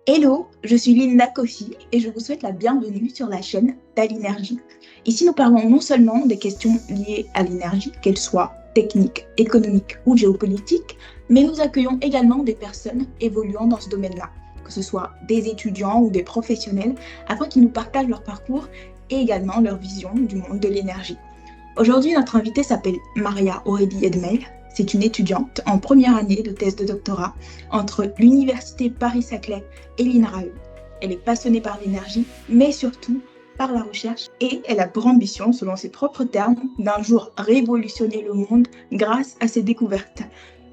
Hello, je suis Linda Kofi et je vous souhaite la bienvenue sur la chaîne d'Alinergie. Ici, nous parlons non seulement des questions liées à l'énergie, qu'elles soient techniques, économiques ou géopolitiques, mais nous accueillons également des personnes évoluant dans ce domaine-là, que ce soit des étudiants ou des professionnels, afin qu'ils nous partagent leur parcours et également leur vision du monde de l'énergie. Aujourd'hui, notre invitée s'appelle Maria Aurélie Edmel. C'est une étudiante en première année de thèse de doctorat entre l'Université Paris-Saclay et l'INRAE. Elle est passionnée par l'énergie, mais surtout par la recherche et elle a pour ambition, selon ses propres termes, d'un jour révolutionner le monde grâce à ses découvertes.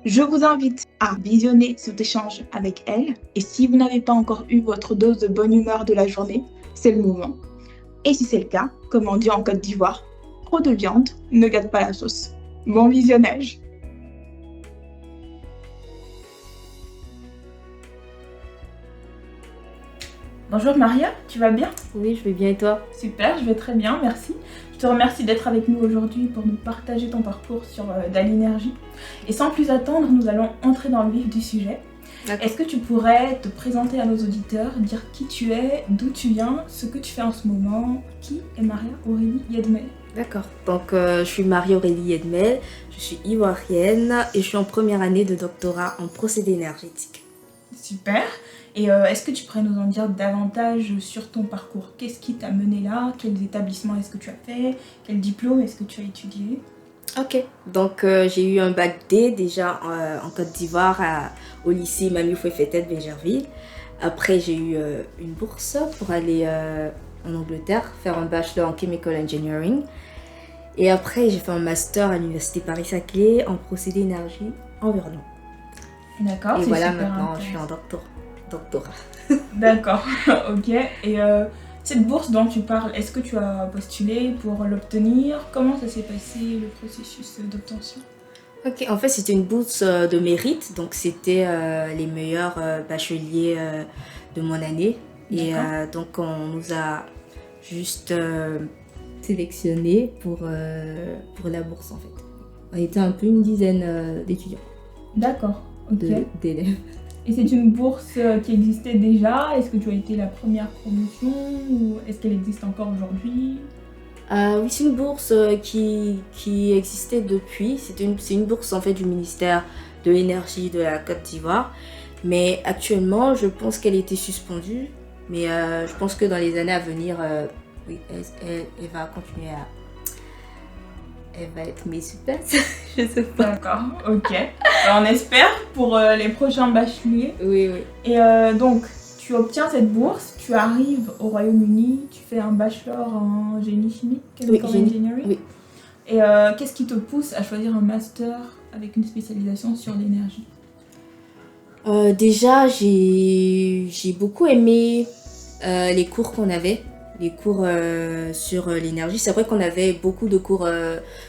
Je vous invite à visionner cet échange avec elle et si vous n'avez pas encore eu votre dose de bonne humeur de la journée, c'est le moment. Et si c'est le cas, comme on dit en Côte d'Ivoire, trop de viande ne gâte pas la sauce. Bon visionnage! Bonjour Maria, tu vas bien? Oui, je vais bien et toi? Super, je vais très bien, merci. Je te remercie d'être avec nous aujourd'hui pour nous partager ton parcours sur Dalinergie. Et sans plus attendre, nous allons entrer dans le vif du sujet. D'accord. Est-ce que tu pourrais te présenter à nos auditeurs, dire qui tu es, d'où tu viens, ce que tu fais en ce moment? Qui est Maria Aurélie Edmel? D'accord. Donc, je suis Maria Aurélie Edmel, je suis ivoirienne et je suis en première année de doctorat en procédés énergétiques. Super. Et est-ce que tu pourrais nous en dire davantage sur ton parcours? Qu'est-ce qui t'a mené là? Quels établissements est-ce que tu as fait? Quel diplôme est-ce que tu as étudié? Ok. Donc, j'ai eu un bac D déjà en Côte d'Ivoire au lycée Mamie Fouet-Fétette Bégerville. Après, j'ai eu une bourse pour aller en Angleterre faire un bachelor en Chemical Engineering. Et après, j'ai fait un master à l'Université Paris-Saclay en procédés énergie environnement. D'accord, et c'est voilà, super maintenant, je intéressant. suis en doctorat. D'accord, ok. Et cette bourse dont tu parles, est-ce que tu as postulé pour l'obtenir? Comment ça s'est passé le processus d'obtention? Ok, en fait, c'était une bourse de mérite, donc c'était les meilleurs bacheliers de mon année. Et donc, on nous a juste sélectionnés pour la bourse, en fait. On était un peu une dizaine d'étudiants. D'accord, ok. D'élèves. Et c'est une bourse qui existait déjà? Est-ce que tu as été la première promotion ou est-ce qu'elle existe encore aujourd'hui? Oui, c'est une bourse qui existait depuis. C'est une bourse en fait du ministère de l'énergie de la Côte d'Ivoire. Mais actuellement, je pense qu'elle a été suspendue. Mais je pense que dans les années à venir, oui, elle va continuer à... Elle va être mise sur place. Je sais pas. D'accord, ok. Alors, on espère pour les prochains bacheliers. Oui, oui. Et donc, tu obtiens cette bourse, tu arrives au Royaume-Uni, tu fais un bachelor en génie chimique, Chemical Engineering. Oui. Et qu'est-ce qui te pousse à choisir un master avec une spécialisation sur l'énergie? Déjà, j'ai beaucoup aimé les cours qu'on avait, les cours sur l'énergie. C'est vrai qu'on avait beaucoup de cours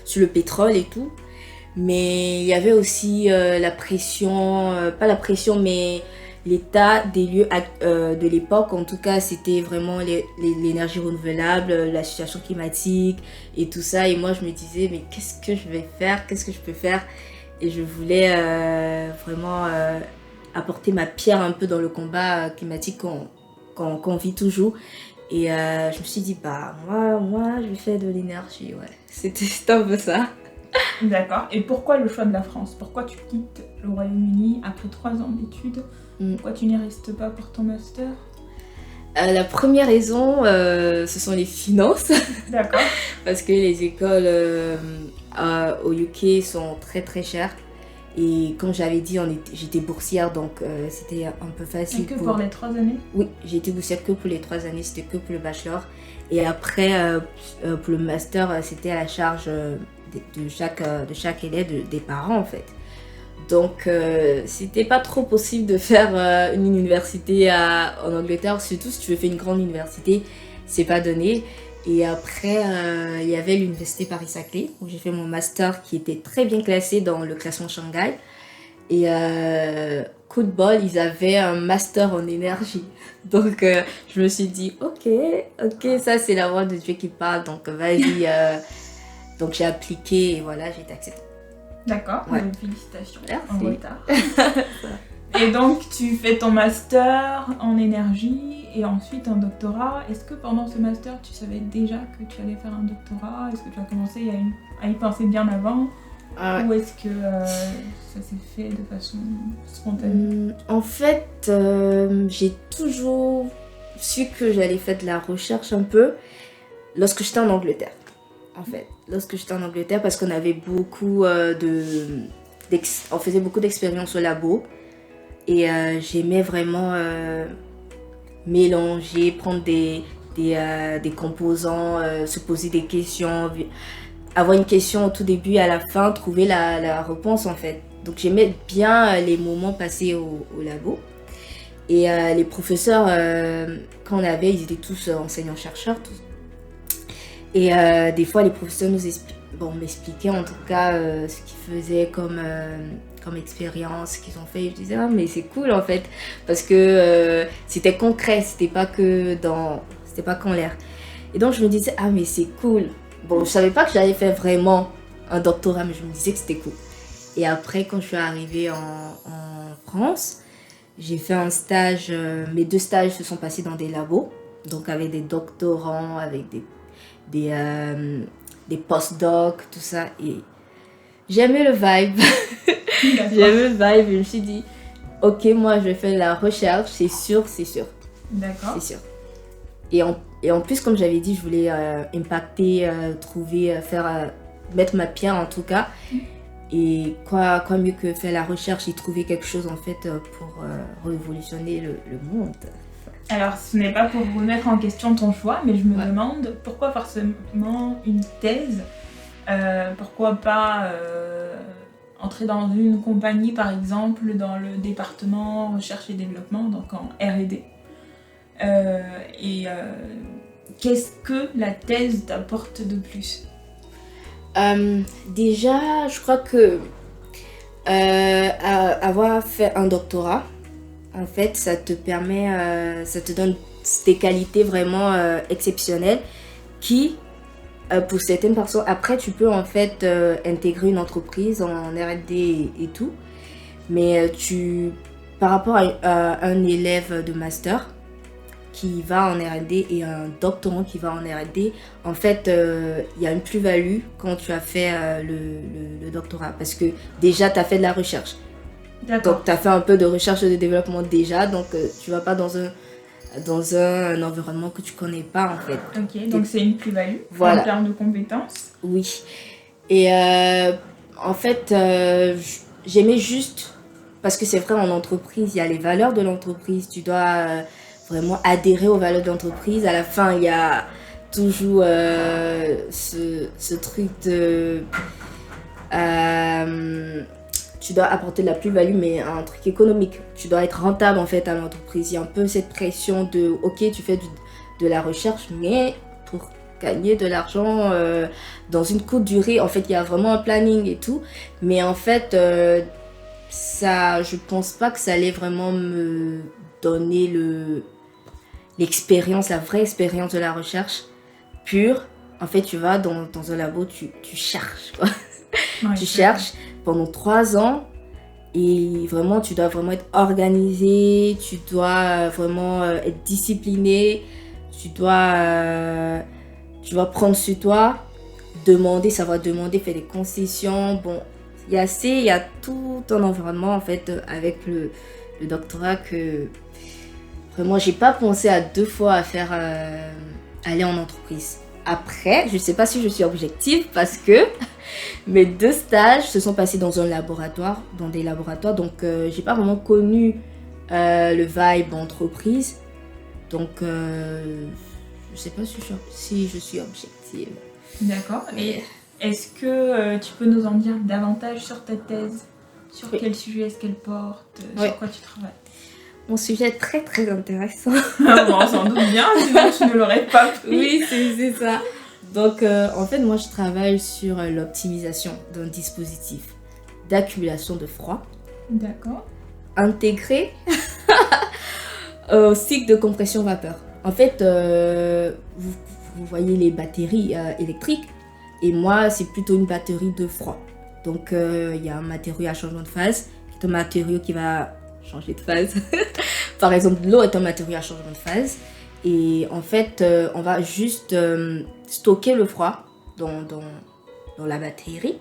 sur le pétrole et tout, mais il y avait aussi la pression, pas la pression, mais l'état des lieux de l'époque. En tout cas, c'était vraiment l'énergie renouvelable, la situation climatique et tout ça. Et moi, je me disais, mais qu'est-ce que je vais faire? Qu'est-ce que je peux faire? Et je voulais vraiment apporter ma pierre un peu dans le combat climatique qu'on vit toujours. Et je me suis dit, bah, moi, je vais faire de l'énergie, ouais. C'était un peu ça. D'accord. Et pourquoi le choix de la France? Pourquoi tu quittes le Royaume-Uni après 3 ans d'études? Pourquoi tu n'y restes pas pour ton master? La première raison, ce sont les finances. D'accord. Parce que les écoles au UK sont très très chères. Et comme j'avais dit, j'étais boursière, donc c'était un peu facile. Et que pour les 3 années? Oui, j'ai été boursière que pour les 3 années, c'était que pour le bachelor. Et après, pour le master, c'était à la charge de chaque élève, des parents en fait. Donc, c'était pas trop possible de faire une université en Angleterre, surtout si tu veux faire une grande université, c'est pas donné. Et après, il y avait l'université Paris-Saclay, où j'ai fait mon master qui était très bien classé dans le classement Shanghai. Et coup de bol, ils avaient un master en énergie. Donc, je me suis dit, ok, ça c'est la voix de Dieu qui parle, donc vas-y. Donc, j'ai appliqué et voilà, j'ai été acceptée. D'accord, ouais. Félicitations. Merci. En retard. Et donc, tu fais ton master en énergie et ensuite un doctorat. Est-ce que pendant ce master, tu savais déjà que tu allais faire un doctorat? Est-ce que tu as commencé à y penser bien avant? Ou est-ce que ça s'est fait de façon spontanée? En fait, j'ai toujours su que j'allais faire de la recherche un peu lorsque j'étais en Angleterre. En fait, lorsque j'étais en Angleterre, parce qu'on avait beaucoup on faisait beaucoup d'expériences au labo. Et j'aimais vraiment mélanger, prendre des composants, se poser des questions, avoir une question au tout début et à la fin, trouver la réponse en fait. Donc j'aimais bien les moments passés au labo. Et les professeurs qu'on avait, ils étaient tous enseignants-chercheurs. Et des fois, les professeurs m'expliquaient en tout cas ce qu'ils faisaient comme expérience qu'ils ont fait. Je disais, ah, mais c'est cool en fait, parce que c'était concret, c'était pas qu'en l'air. Et donc je me disais, ah, mais c'est cool. Bon, je savais pas que j'allais faire vraiment un doctorat, mais je me disais que c'était cool. Et après, quand je suis arrivée en France, j'ai fait un stage. Mes 2 stages se sont passés dans des labos, donc avec des doctorants, avec des post-docs, tout ça. Et j'aimais le vibe. J'aimais le vibe et je me suis dit, ok, moi je vais faire la recherche, c'est sûr. D'accord. C'est sûr. Et en plus, comme j'avais dit, je voulais impacter, trouver, mettre ma pierre en tout cas. Et quoi mieux que faire la recherche et trouver quelque chose en fait pour révolutionner le monde. Alors, ce n'est pas pour remettre en question ton choix, mais je me demande pourquoi forcément une thèse. Pourquoi pas entrer dans une compagnie, par exemple, dans le département recherche et développement, donc en R&D. Qu'est-ce que la thèse t'apporte de plus? Déjà, je crois que avoir fait un doctorat, en fait, ça te permet, ça te donne des qualités vraiment exceptionnelles qui, pour certaines personnes, après tu peux en fait intégrer une entreprise en R&D et tout, mais par rapport à un élève de master qui va en R&D et un doctorant qui va en R&D, en fait, il y a une plus-value quand tu as fait le doctorat, parce que déjà tu as fait de la recherche. D'accord. Donc, tu as fait un peu de recherche et de développement déjà, donc tu vas pas dans un environnement que tu connais pas, en fait. Ok, donc c'est une plus-value Voilà. En termes de compétences. Oui. Et en fait, j'aimais juste, parce que c'est vrai, en entreprise, il y a les valeurs de l'entreprise, tu dois vraiment adhérer aux valeurs de l'entreprise. À la fin, il y a toujours ce truc de... tu dois apporter de la plus-value, mais un truc économique. Tu dois être rentable en fait à l'entreprise. Il y a un peu cette pression de, ok, tu fais de la recherche, mais pour gagner de l'argent dans une courte durée, en fait, il y a vraiment un planning et tout. Mais en fait, ça, je pense pas que ça allait vraiment me donner l'expérience, la vraie expérience de la recherche pure. En fait, tu vas dans un labo, tu cherches, quoi. Ouais, Tu cherches pendant 3 ans et vraiment tu dois vraiment être organisé, tu dois vraiment être discipliné, tu dois prendre sur toi, savoir demander, faire des concessions. Bon, il y a tout un environnement en fait avec le doctorat que vraiment j'ai pas pensé à 2 fois à faire aller en entreprise. Après, je sais pas si je suis objective parce que mes 2 stages se sont passés dans des laboratoires, donc j'ai pas vraiment connu le vibe entreprise. Donc je sais pas si je suis objective. D'accord. Et est-ce que tu peux nous en dire davantage sur ta thèse? Sur quel sujet est-ce qu'elle porte? Sur quoi tu travailles? Mon sujet est très très intéressant. Bon, on s'en doute bien, sinon tu ne l'aurais pas pris. Oui, c'est ça. Donc, en fait, moi, je travaille sur l'optimisation d'un dispositif d'accumulation de froid. D'accord. Intégré au cycle de compression vapeur. En fait, vous voyez les batteries électriques, et moi, c'est plutôt une batterie de froid. Donc, il y a un matériau à changement de phase, c'est un matériau qui va changer de phase. Par exemple, l'eau est un matériau à changement de phase. Et en fait, on va juste stocker le froid dans la batterie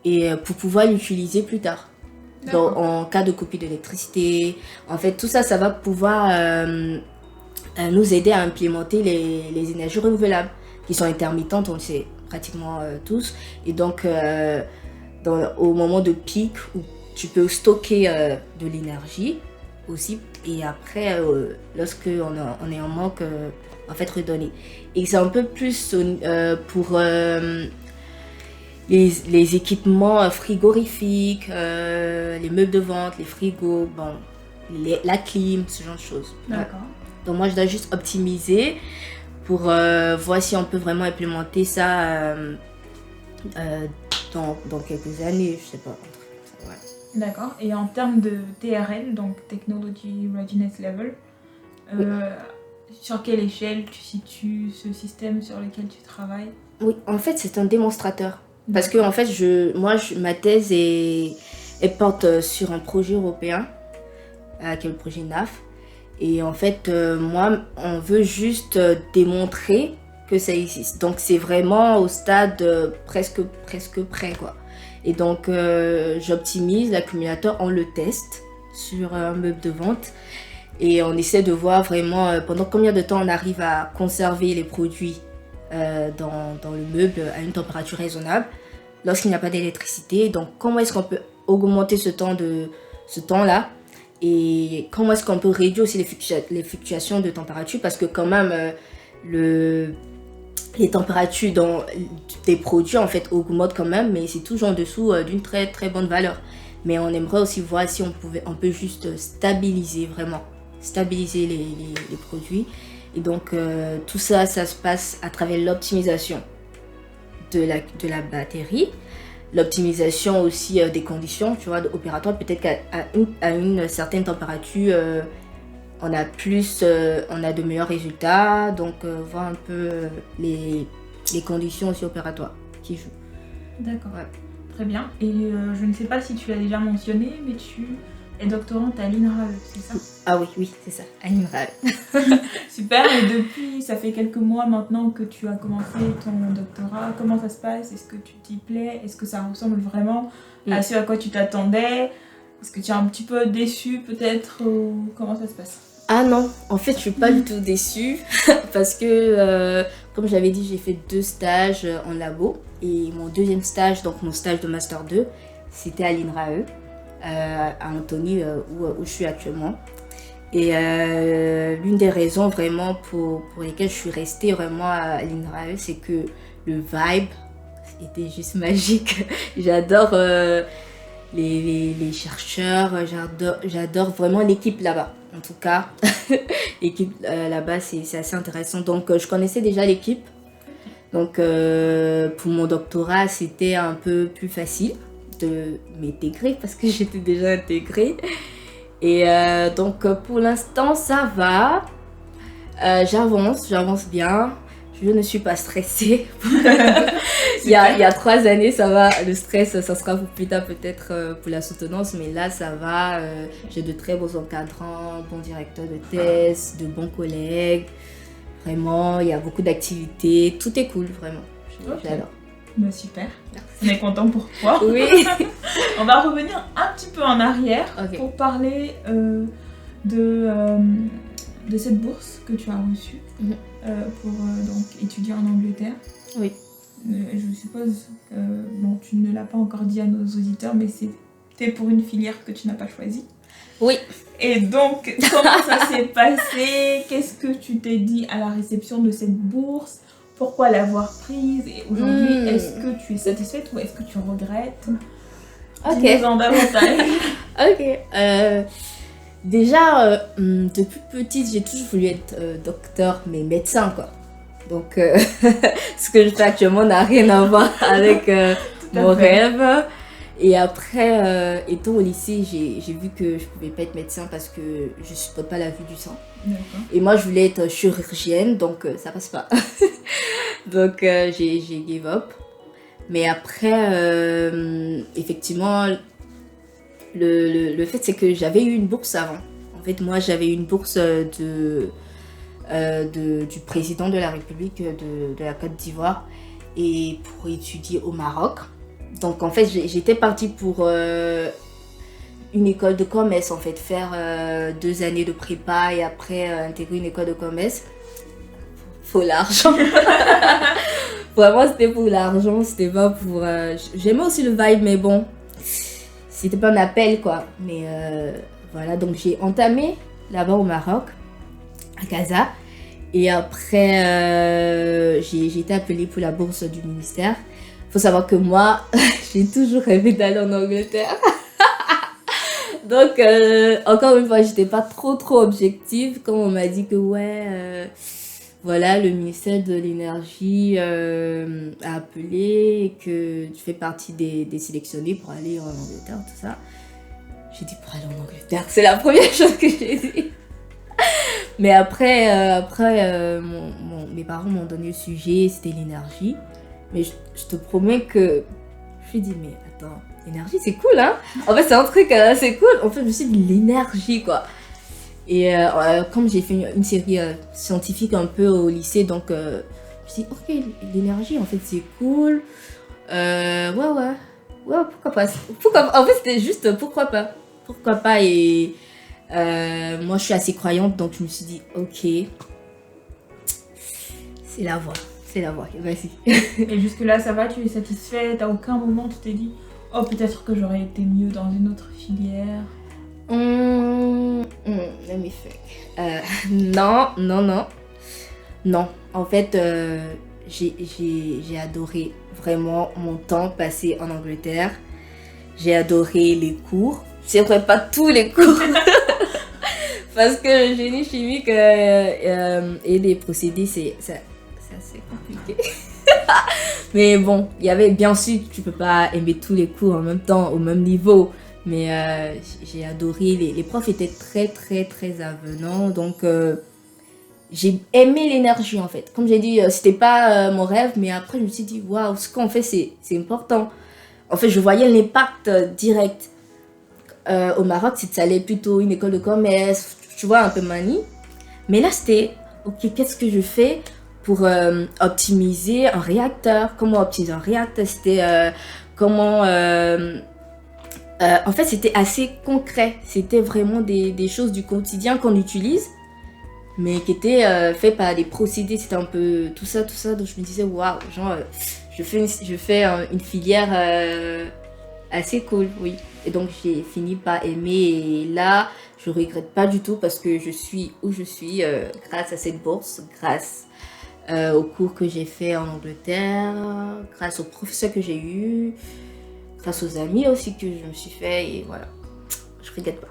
et pour pouvoir l'utiliser plus tard. En cas de coupure d'électricité. En fait, tout ça, ça va pouvoir nous aider à implémenter les énergies renouvelables qui sont intermittentes, on le sait pratiquement tous. Et donc, au moment de pic, où tu peux stocker de l'énergie aussi. Et après, lorsque on est en manque, en fait, redonner. Et c'est un peu plus pour les équipements frigorifiques, les meubles de vente, les frigos, bon, la clim, ce genre de choses. D'accord. Donc moi, je dois juste optimiser pour voir si on peut vraiment implémenter ça dans quelques années, je sais pas. Ouais. D'accord. Et en termes de TRL, donc Technology Readiness Level, sur quelle échelle tu situes ce système sur lequel tu travailles? Oui, en fait, c'est un démonstrateur. Parce que en fait, ma thèse elle porte sur un projet européen, qui est le projet NAF. Et en fait, moi, on veut juste démontrer que ça existe. Donc, c'est vraiment au stade presque prêt, quoi. Et donc, j'optimise l'accumulateur, on le teste sur un meuble de vente. Et on essaie de voir vraiment pendant combien de temps on arrive à conserver les produits dans le meuble à une température raisonnable lorsqu'il n'y a pas d'électricité. Donc, comment est-ce qu'on peut augmenter ce temps-là et comment est-ce qu'on peut réduire aussi les fluctuations de température, parce que quand même les températures des produits en fait augmentent quand même, mais c'est toujours en dessous d'une très très bonne valeur. Mais on aimerait aussi voir si on peut juste stabiliser les produits. Et donc tout ça se passe à travers l'optimisation de la batterie, l'optimisation aussi des conditions, tu vois, opératoires. Peut-être qu'à une certaine température, on a de meilleurs résultats. Donc voir un peu les conditions aussi opératoires qui jouent. D'accord. Ouais. Très bien. Et je ne sais pas si tu l'as déjà mentionné, mais tu es doctorante à l'INRAE, c'est ça? Ah oui, c'est ça, à l'INRAE. Super. Et depuis, ça fait quelques mois maintenant que tu as commencé ton doctorat. Comment ça se passe? Est-ce que tu t'y plais? Est-ce que ça ressemble vraiment à ce à quoi tu t'attendais? Est-ce que tu es un petit peu déçue peut-être? Ou comment ça se passe? Ah non, en fait, je suis pas du tout déçue parce que, comme j'avais dit, j'ai fait 2 stages en labo. Et mon deuxième stage, donc mon stage de Master 2, c'était à l'INRAE, à Antony, où je suis actuellement. Et l'une des raisons vraiment pour lesquelles je suis restée vraiment à l'INRAE, c'est que le vibe était juste magique. J'adore les chercheurs, j'adore vraiment l'équipe là-bas. En tout cas, l'équipe là-bas, c'est assez intéressant. Donc, je connaissais déjà l'équipe. Donc, pour mon doctorat, c'était un peu plus facile de m'intégrer parce que j'étais déjà intégrée. Et donc, pour l'instant, ça va. J'avance bien. Je ne suis pas stressée. il y a 3 années, ça va. Le stress, ça sera pour plus tard peut-être pour la soutenance. Mais là, ça va. J'ai de très bons encadrants, bons directeurs de thèse, de bons collègues. Vraiment, il y a beaucoup d'activités. Tout est cool, vraiment. J'adore. Bah, super. On est content pour toi. Oui. On va revenir un petit peu en arrière pour parler de cette bourse que tu as reçue pour donc étudier en Angleterre. Oui. Je suppose que tu ne l'as pas encore dit à nos auditeurs, mais c'était pour une filière que tu n'as pas choisie. Oui. Et donc, comment ça s'est passé? Qu'est-ce que tu t'es dit à la réception de cette bourse? Pourquoi l'avoir prise? Et aujourd'hui, est-ce que tu es satisfaite ou est-ce que tu regrettes? Dis-nous-en davantage. Ok. Déjà, depuis petite, j'ai toujours voulu être docteur, mais médecin, quoi. Donc, ce que je fais actuellement n'a rien à voir avec mon rêve. Et après, étant au lycée, j'ai vu que je pouvais pas être médecin parce que je supporte pas la vue du sang. D'accord. Et moi, je voulais être chirurgienne, donc ça passe pas. Donc, j'ai give up. Mais après, effectivement, le fait, c'est que j'avais eu une bourse avant. En fait, moi, j'avais eu une bourse du président de la République de la Côte d'Ivoire et pour étudier au Maroc. Donc, en fait, j'étais partie pour une école de commerce, en fait, faire 2 années de prépa et après intégrer une école de commerce. Faut l'argent. Vraiment, c'était pour l'argent, c'était pas pour... J'aimais aussi le vibe, mais bon, c'était pas un appel, quoi. Mais voilà, donc j'ai entamé là-bas au Maroc, à Casa. Et après, j'ai été appelée pour la bourse du ministère. Faut savoir que moi, j'ai toujours rêvé d'aller en Angleterre. Donc, encore une fois, j'étais pas trop objective quand on m'a dit que voilà, le ministère de l'énergie a appelé et que tu fais partie des sélectionnés pour aller en Angleterre, tout ça. J'ai dit pour aller en Angleterre, c'est la première chose que j'ai dit. Mais après mes parents m'ont donné le sujet, c'était l'énergie. Mais je te promets que je me suis dit, mais attends, l'énergie c'est cool, hein. En fait, c'est un truc, c'est cool. En fait, je me suis dit l'énergie, quoi. Et comme j'ai fait une série scientifique un peu au lycée, donc je me suis dit, ok, l'énergie, en fait, c'est cool. Ouais, pourquoi pas. En fait, c'était juste pourquoi pas. Pourquoi pas. Et moi, je suis assez croyante, donc je me suis dit, ok, c'est la voie, vas-y. Et jusque-là, ça va, tu es satisfaite? À aucun moment, tu t'es dit, oh, peut-être que j'aurais été mieux dans une autre filière? Let me think. Non. En fait, j'ai adoré vraiment mon temps passé en Angleterre. J'ai adoré les cours. C'est vrai, pas tous les cours. Parce que le génie chimique et les procédés, c'est assez compliqué. Mais bon, il y avait, bien sûr, tu peux pas aimer tous les cours en même temps, au même niveau. Mais j'ai adoré, les profs étaient très avenants, donc j'ai aimé l'énergie en fait. Comme j'ai dit, c'était pas mon rêve, mais après je me suis dit, waouh, ce qu'on fait c'est important. En fait, je voyais l'impact direct. Au Maroc, ça allait plutôt une école de commerce, tu vois, un peu manie. Mais là, c'était, ok, qu'est-ce que je fais pour optimiser un réacteur? Comment optimiser un réacteur? C'était comment... en fait, c'était assez concret. C'était vraiment des choses du quotidien qu'on utilise, mais qui étaient faites par des procédés. C'était un peu tout ça. Donc, je me disais, waouh, genre, je fais une filière assez cool, oui. Et donc, j'ai fini par aimer. Et là, je regrette pas du tout parce que je suis où je suis grâce à cette bourse, grâce aux cours que j'ai fait en Angleterre, grâce aux professeurs que j'ai eus, grâce aux amis aussi que je me suis fait, et voilà, je regrette pas.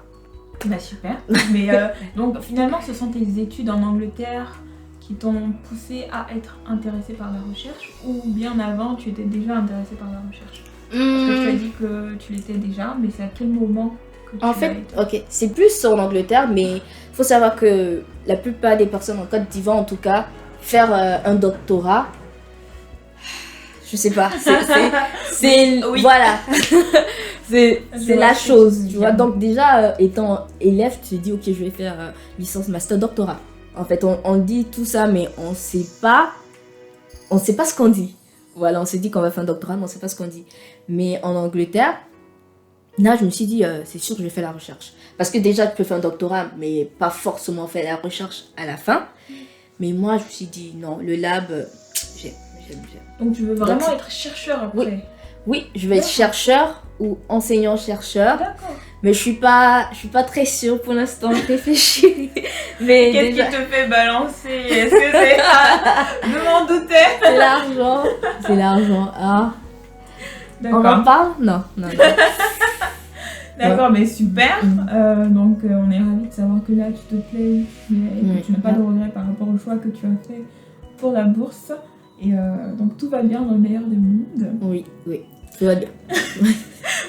Bah super. Mais donc finalement, ce sont tes études en Angleterre qui t'ont poussé à être intéressée par la recherche, ou bien avant tu étais déjà intéressée par la recherche? Parce que tu as dit que tu l'étais déjà, mais c'est à quel moment que tu En fait, ok, c'est plus en Angleterre, mais il faut savoir que la plupart des personnes en Côte d'Ivoire, en tout cas, faire un doctorat, je sais pas, c'est Oui. Voilà, c'est la chose, tu vois. bien. Donc déjà, étant élève, tu te dis, ok, je vais faire licence, master, doctorat. En fait, on dit tout ça, mais on sait pas ce qu'on dit. Voilà, on se dit qu'on va faire un doctorat, mais on sait pas ce qu'on dit. Mais en Angleterre, là, je me suis dit, c'est sûr que je vais faire la recherche. Parce que déjà, tu peux faire un doctorat, mais pas forcément faire la recherche à la fin. Mais moi, je me suis dit, non, le lab, j'aime. Donc tu veux vraiment être chercheur après? Oui, je vais être chercheur ou enseignant-chercheur. D'accord. Mais je suis pas très sûre pour l'instant, je réfléchis. Mais Qu'est-ce déjà, qui te fait balancer? Est-ce que c'est je m'en doutais. c'est l'argent. Ah, on en D'accord. parle? Non. D'accord, mais super. Donc on est ravis de savoir que là tu te plais où tu es, et que tu n'as pas de regrets par rapport au choix que tu as fait pour la bourse. Et donc tout va bien dans le meilleur des mondes. Oui, tout va bien.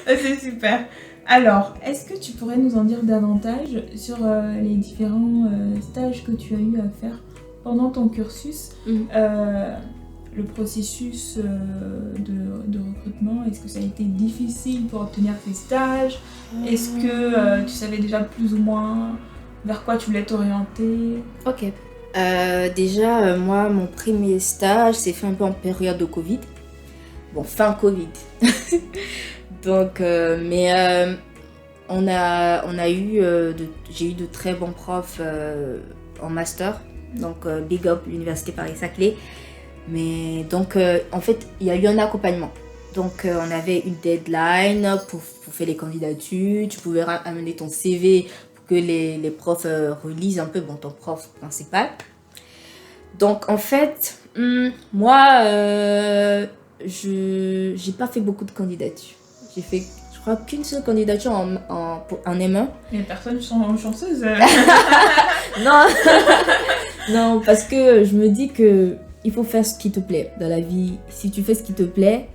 C'est super. Alors, est-ce que tu pourrais nous en dire davantage sur les différents stages que tu as eu à faire pendant ton cursus, le processus de recrutement académiquement? Est-ce que ça a été difficile pour obtenir ces stages? Est-ce que tu savais déjà plus ou moins vers quoi tu voulais t'orienter? Ok. Déjà, moi, mon premier stage s'est fait un peu en période de Covid. Bon, fin Covid. Donc, j'ai eu de très bons profs en master. Donc, big up l'Université Paris-Saclay. Mais donc, en fait, il y a eu un accompagnement. Donc, on avait une deadline pour faire les candidatures. Tu pouvais amener ton CV pour que les profs relisent un peu, ton prof principal. Donc, en fait, moi, je n'ai pas fait beaucoup de candidatures. J'ai fait, je crois, qu'une seule candidature en M1. Les personnes sont chanceuses. Non, non, parce que je me dis que il faut faire ce qui te plaît dans la vie. Si tu fais ce qui te plaît,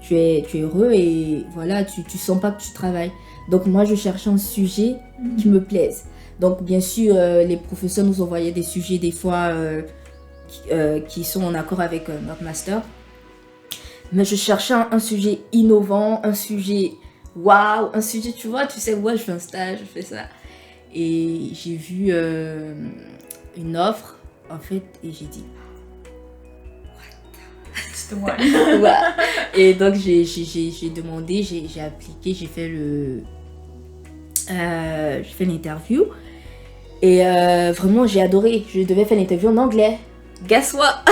tu es heureux et voilà, tu sens pas que tu travailles. Donc moi, je cherchais un sujet qui me plaise. Donc bien sûr, les professeurs nous envoyaient des sujets des fois qui sont en accord avec notre master. Mais je cherchais un sujet innovant, un sujet waouh, un sujet, tu vois, tu sais, ouais, je fais un stage, je fais ça. Et j'ai vu une offre, en fait, et j'ai dit, what? Ouais. Et donc, j'ai demandé, j'ai appliqué, j'ai fait l'interview. Et vraiment, j'ai adoré. Je devais faire l'interview en anglais. Guess what?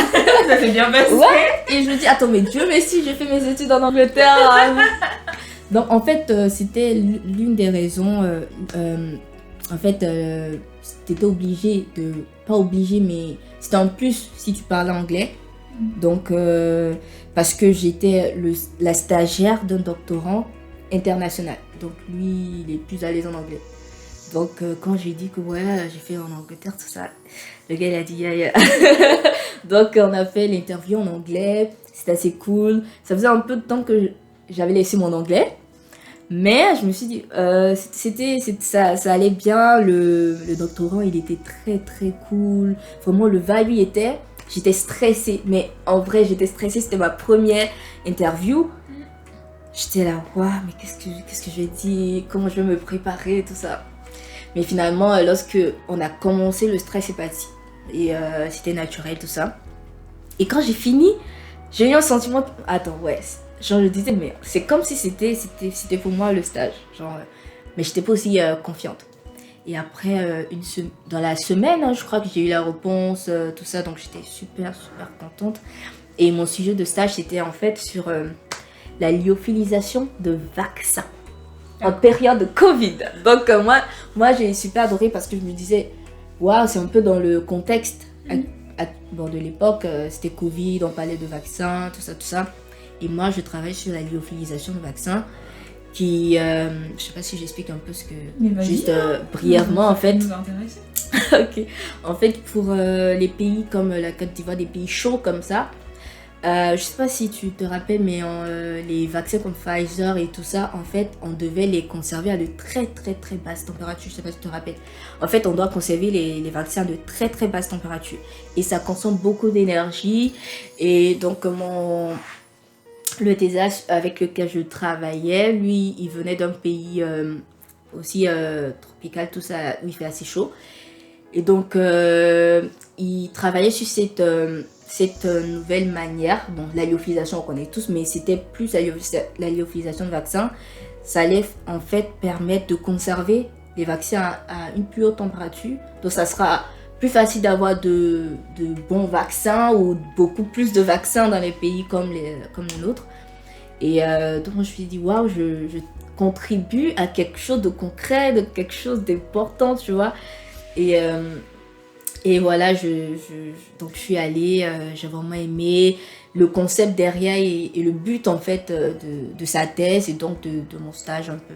Ça s'est bien passé. Ouais. Et je me dis, attends, mais Dieu merci, j'ai fait mes études en Angleterre. Donc, en fait, c'était l'une des raisons. En fait, t'étais obligé de... Pas obligé, mais c'était en plus si tu parlais anglais. Donc, parce que j'étais la stagiaire d'un doctorant international. Donc, lui, il est plus à l'aise en anglais. Donc, quand j'ai dit que ouais, j'ai fait en Angleterre, tout ça, le gars, il a dit yeah. Donc, on a fait l'interview en anglais. C'était assez cool. Ça faisait un peu de temps que j'avais laissé mon anglais. Mais je me suis dit, ça allait bien. Le doctorant, il était très, très cool. Vraiment, le vibe, il était... J'étais stressée. Mais en vrai, j'étais stressée. C'était ma première interview. J'étais là, waouh, mais qu'est-ce que je vais dire? Comment je vais me préparer, tout ça. Mais finalement, lorsque on a commencé, le stress est parti. Et c'était naturel, tout ça. Et quand j'ai fini, j'ai eu un sentiment... Attends, ouais. Genre, je disais, mais c'est comme si c'était pour moi le stage. Genre, mais j'étais pas aussi confiante. Et après, dans la semaine, hein, je crois que j'ai eu la réponse, tout ça. Donc, j'étais super, super contente. Et mon sujet de stage, c'était en fait sur la lyophilisation de vaccins en période de Covid. Donc, moi, j'ai super adoré parce que je me disais, waouh, c'est un peu dans le contexte de l'époque. C'était Covid, on parlait de vaccins, tout ça. Et moi, je travaille sur la lyophilisation de vaccins qui, je sais pas si j'explique un peu ce que... Juste brièvement, en fait. Ok. En fait, pour les pays comme la Côte d'Ivoire, des pays chauds comme ça, je sais pas si tu te rappelles, mais les vaccins comme Pfizer et tout ça, en fait, on devait les conserver à de très, très, très basses températures. Je sais pas si tu te rappelles. En fait, on doit conserver les vaccins à de très, très basses températures. Et ça consomme beaucoup d'énergie. Et donc, le TESAS avec lequel je travaillais, lui, il venait d'un pays aussi tropical, tout ça, où il fait assez chaud. Et donc, il travaillait sur cette nouvelle manière. Bon, la lyophilisation, on connaît tous, mais c'était plus la lyophilisation de vaccins. Ça allait en fait permettre de conserver les vaccins à une plus haute température. Donc, ça sera plus facile d'avoir de bons vaccins ou beaucoup plus de vaccins dans les pays comme le nôtre. Et donc, je me suis dit, waouh, je contribue à quelque chose de concret, de quelque chose d'important, tu vois. Et voilà, donc je suis allée, j'ai vraiment aimé le concept derrière et le but en fait de sa thèse et donc de mon stage un peu.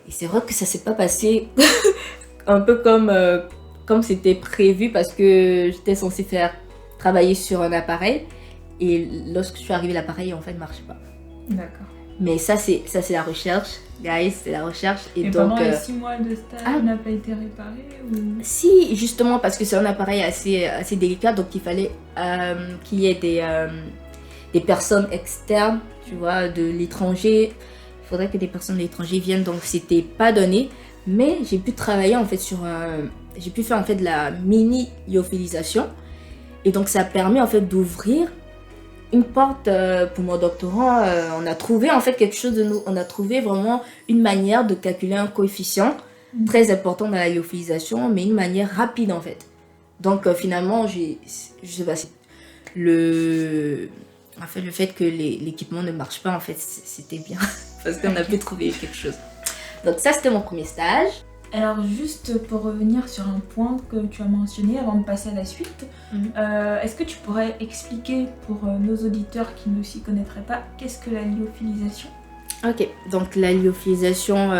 Et c'est vrai que ça s'est pas passé un peu comme c'était prévu parce que j'étais censée travailler sur un appareil et lorsque je suis arrivée, l'appareil en fait ne marchait pas. D'accord. Mais ça c'est la recherche, guys, c'est la recherche. Et donc, pendant les 6 mois de stage, n'a pas été réparé ou... Si, justement parce que c'est un appareil assez délicat, donc il fallait qu'il y ait des personnes externes, tu vois, de l'étranger. Il faudrait que des personnes de l'étranger viennent, donc c'était pas donné. Mais j'ai pu travailler en fait j'ai pu faire en fait de la mini lyophilisation. Et donc ça permet en fait d'ouvrir une porte pour mon doctorant. On a trouvé en fait quelque chose de nous. On a trouvé vraiment une manière de calculer un coefficient très important dans la lyophilisation, mais une manière rapide en fait. Donc finalement, je sais pas si le fait que l'équipement ne marche pas en fait, c'était bien parce qu'on a pu trouver quelque chose. Donc ça, c'était mon premier stage. Alors juste pour revenir sur un point que tu as mentionné avant de passer à la suite, est-ce que tu pourrais expliquer pour nos auditeurs qui ne s'y connaîtraient pas, qu'est-ce que la lyophilisation ? Ok, donc la lyophilisation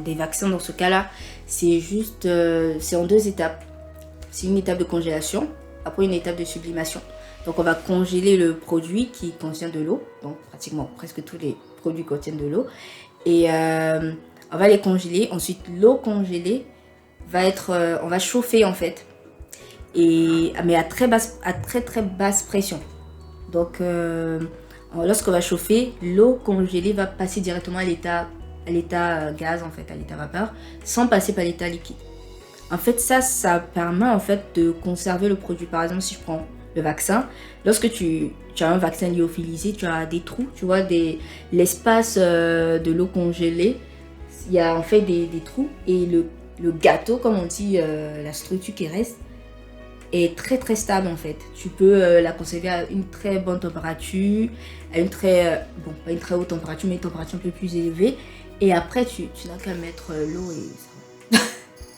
des vaccins dans ce cas-là, c'est en 2 étapes. C'est une étape de congélation, après une étape de sublimation. Donc on va congeler le produit qui contient de l'eau, donc presque tous les produits contiennent de l'eau, et on va les congeler. Ensuite, l'eau congelée on va chauffer en fait, mais à très très basse pression. Donc, lorsqu'on va chauffer, l'eau congelée va passer directement à l'état gaz en fait, à l'état vapeur, sans passer par l'état liquide. En fait, ça permet en fait de conserver le produit. Par exemple, si je prends le vaccin, lorsque tu as un vaccin lyophilisé, tu as des trous, tu vois, l'espace de l'eau congelée. Il y a en fait des trous et le gâteau, comme on dit, la structure qui reste est très très stable en fait. Tu peux la conserver à une très bonne température, à une pas une très haute température, mais une température un peu plus élevée. Et après, tu n'as qu'à mettre l'eau et ça.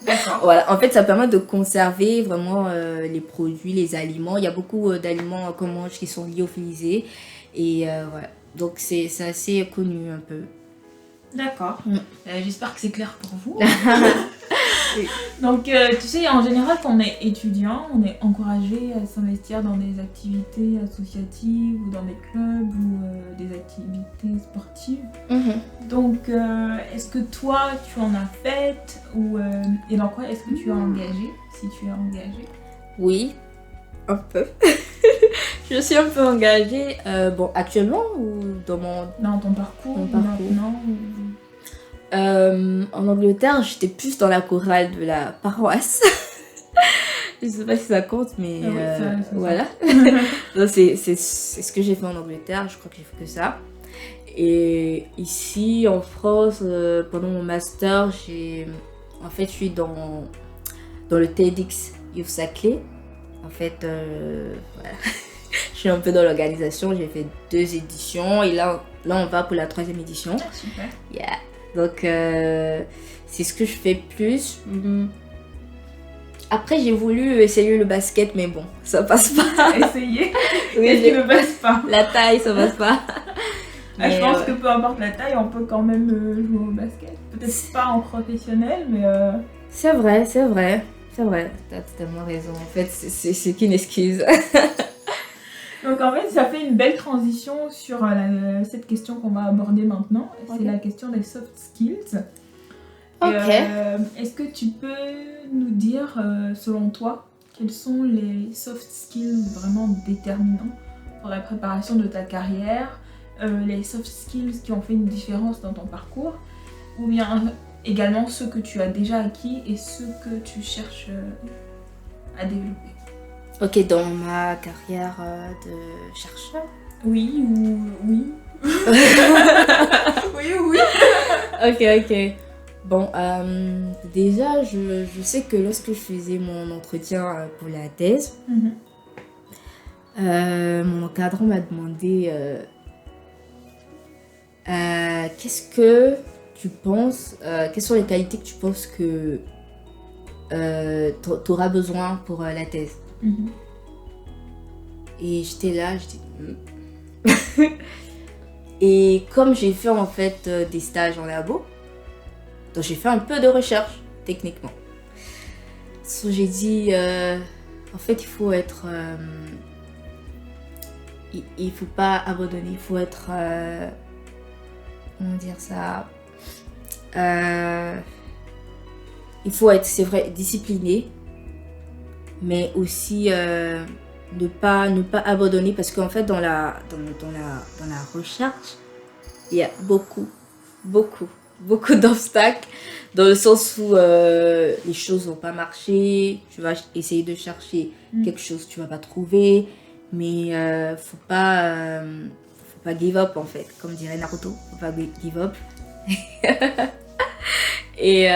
D'accord. Voilà, en fait, ça permet de conserver vraiment les produits, les aliments. Il y a beaucoup d'aliments qu'on mange qui sont lyophilisés. Et voilà, donc c'est assez connu un peu. D'accord. J'espère que c'est clair pour vous. Donc, tu sais, en général, quand on est étudiant, on est encouragé à s'investir dans des activités associatives ou dans des clubs ou des activités sportives. Donc, est-ce que toi, tu en as fait et dans quoi est-ce que tu as engagé, si tu es engagé ? Oui, un peu. Je suis un peu engagée. Actuellement ou dans ton parcours. Mon parcours. Maintenant, en Angleterre, j'étais plus dans la chorale de la paroisse. Je sais pas si ça compte, mais oui, ça. voilà. Donc, c'est ce que j'ai fait en Angleterre. Je crois que j'ai fait que ça. Et ici, en France, pendant mon master, je suis dans le TEDx Youth Saclay. En fait, voilà. Je suis un peu dans l'organisation. J'ai fait 2 éditions et là on va pour la 3e édition. Super. Yeah. Donc, c'est ce que je fais plus. Après, j'ai voulu essayer le basket, mais bon, ça passe pas. Essayer. Oui, Qu'est-ce qui ne passe pas ? La taille, ça passe pas. Je pense que peu importe la taille, on peut quand même jouer au basket. Peut-être pas en professionnel, mais... C'est vrai. T'as totalement raison. En fait, c'est qu'une excuse. Donc en fait, ça fait une belle transition sur cette question qu'on va aborder maintenant. C'est la question des soft skills. Ok. Est-ce que tu peux nous dire, selon toi, quels sont les soft skills vraiment déterminants pour la préparation de ta carrière, les soft skills qui ont fait une différence dans ton parcours, ou bien également ceux que tu as déjà acquis et ceux que tu cherches à développer. Ok, dans ma carrière de chercheur. Oui ou oui. Oui. Ok. Bon, déjà, je sais que lorsque je faisais mon entretien pour la thèse, mon encadrant m'a demandé qu'est-ce que tu penses, quelles sont les qualités que tu penses que tu auras besoin pour la thèse. Et j'étais là, je dis et comme j'ai fait en fait des stages en labo, donc j'ai fait un peu de recherche techniquement. So, j'ai dit en fait il faut être il faut pas abandonner, il faut être comment dire ça, il faut être, c'est vrai, discipliné, mais aussi ne pas abandonner parce qu'en fait dans la recherche il y a beaucoup d'obstacles dans le sens où les choses vont pas marcher, tu vas essayer de chercher quelque chose tu vas pas trouver, mais faut pas give up en fait, comme dirait Naruto, faut pas give up. Et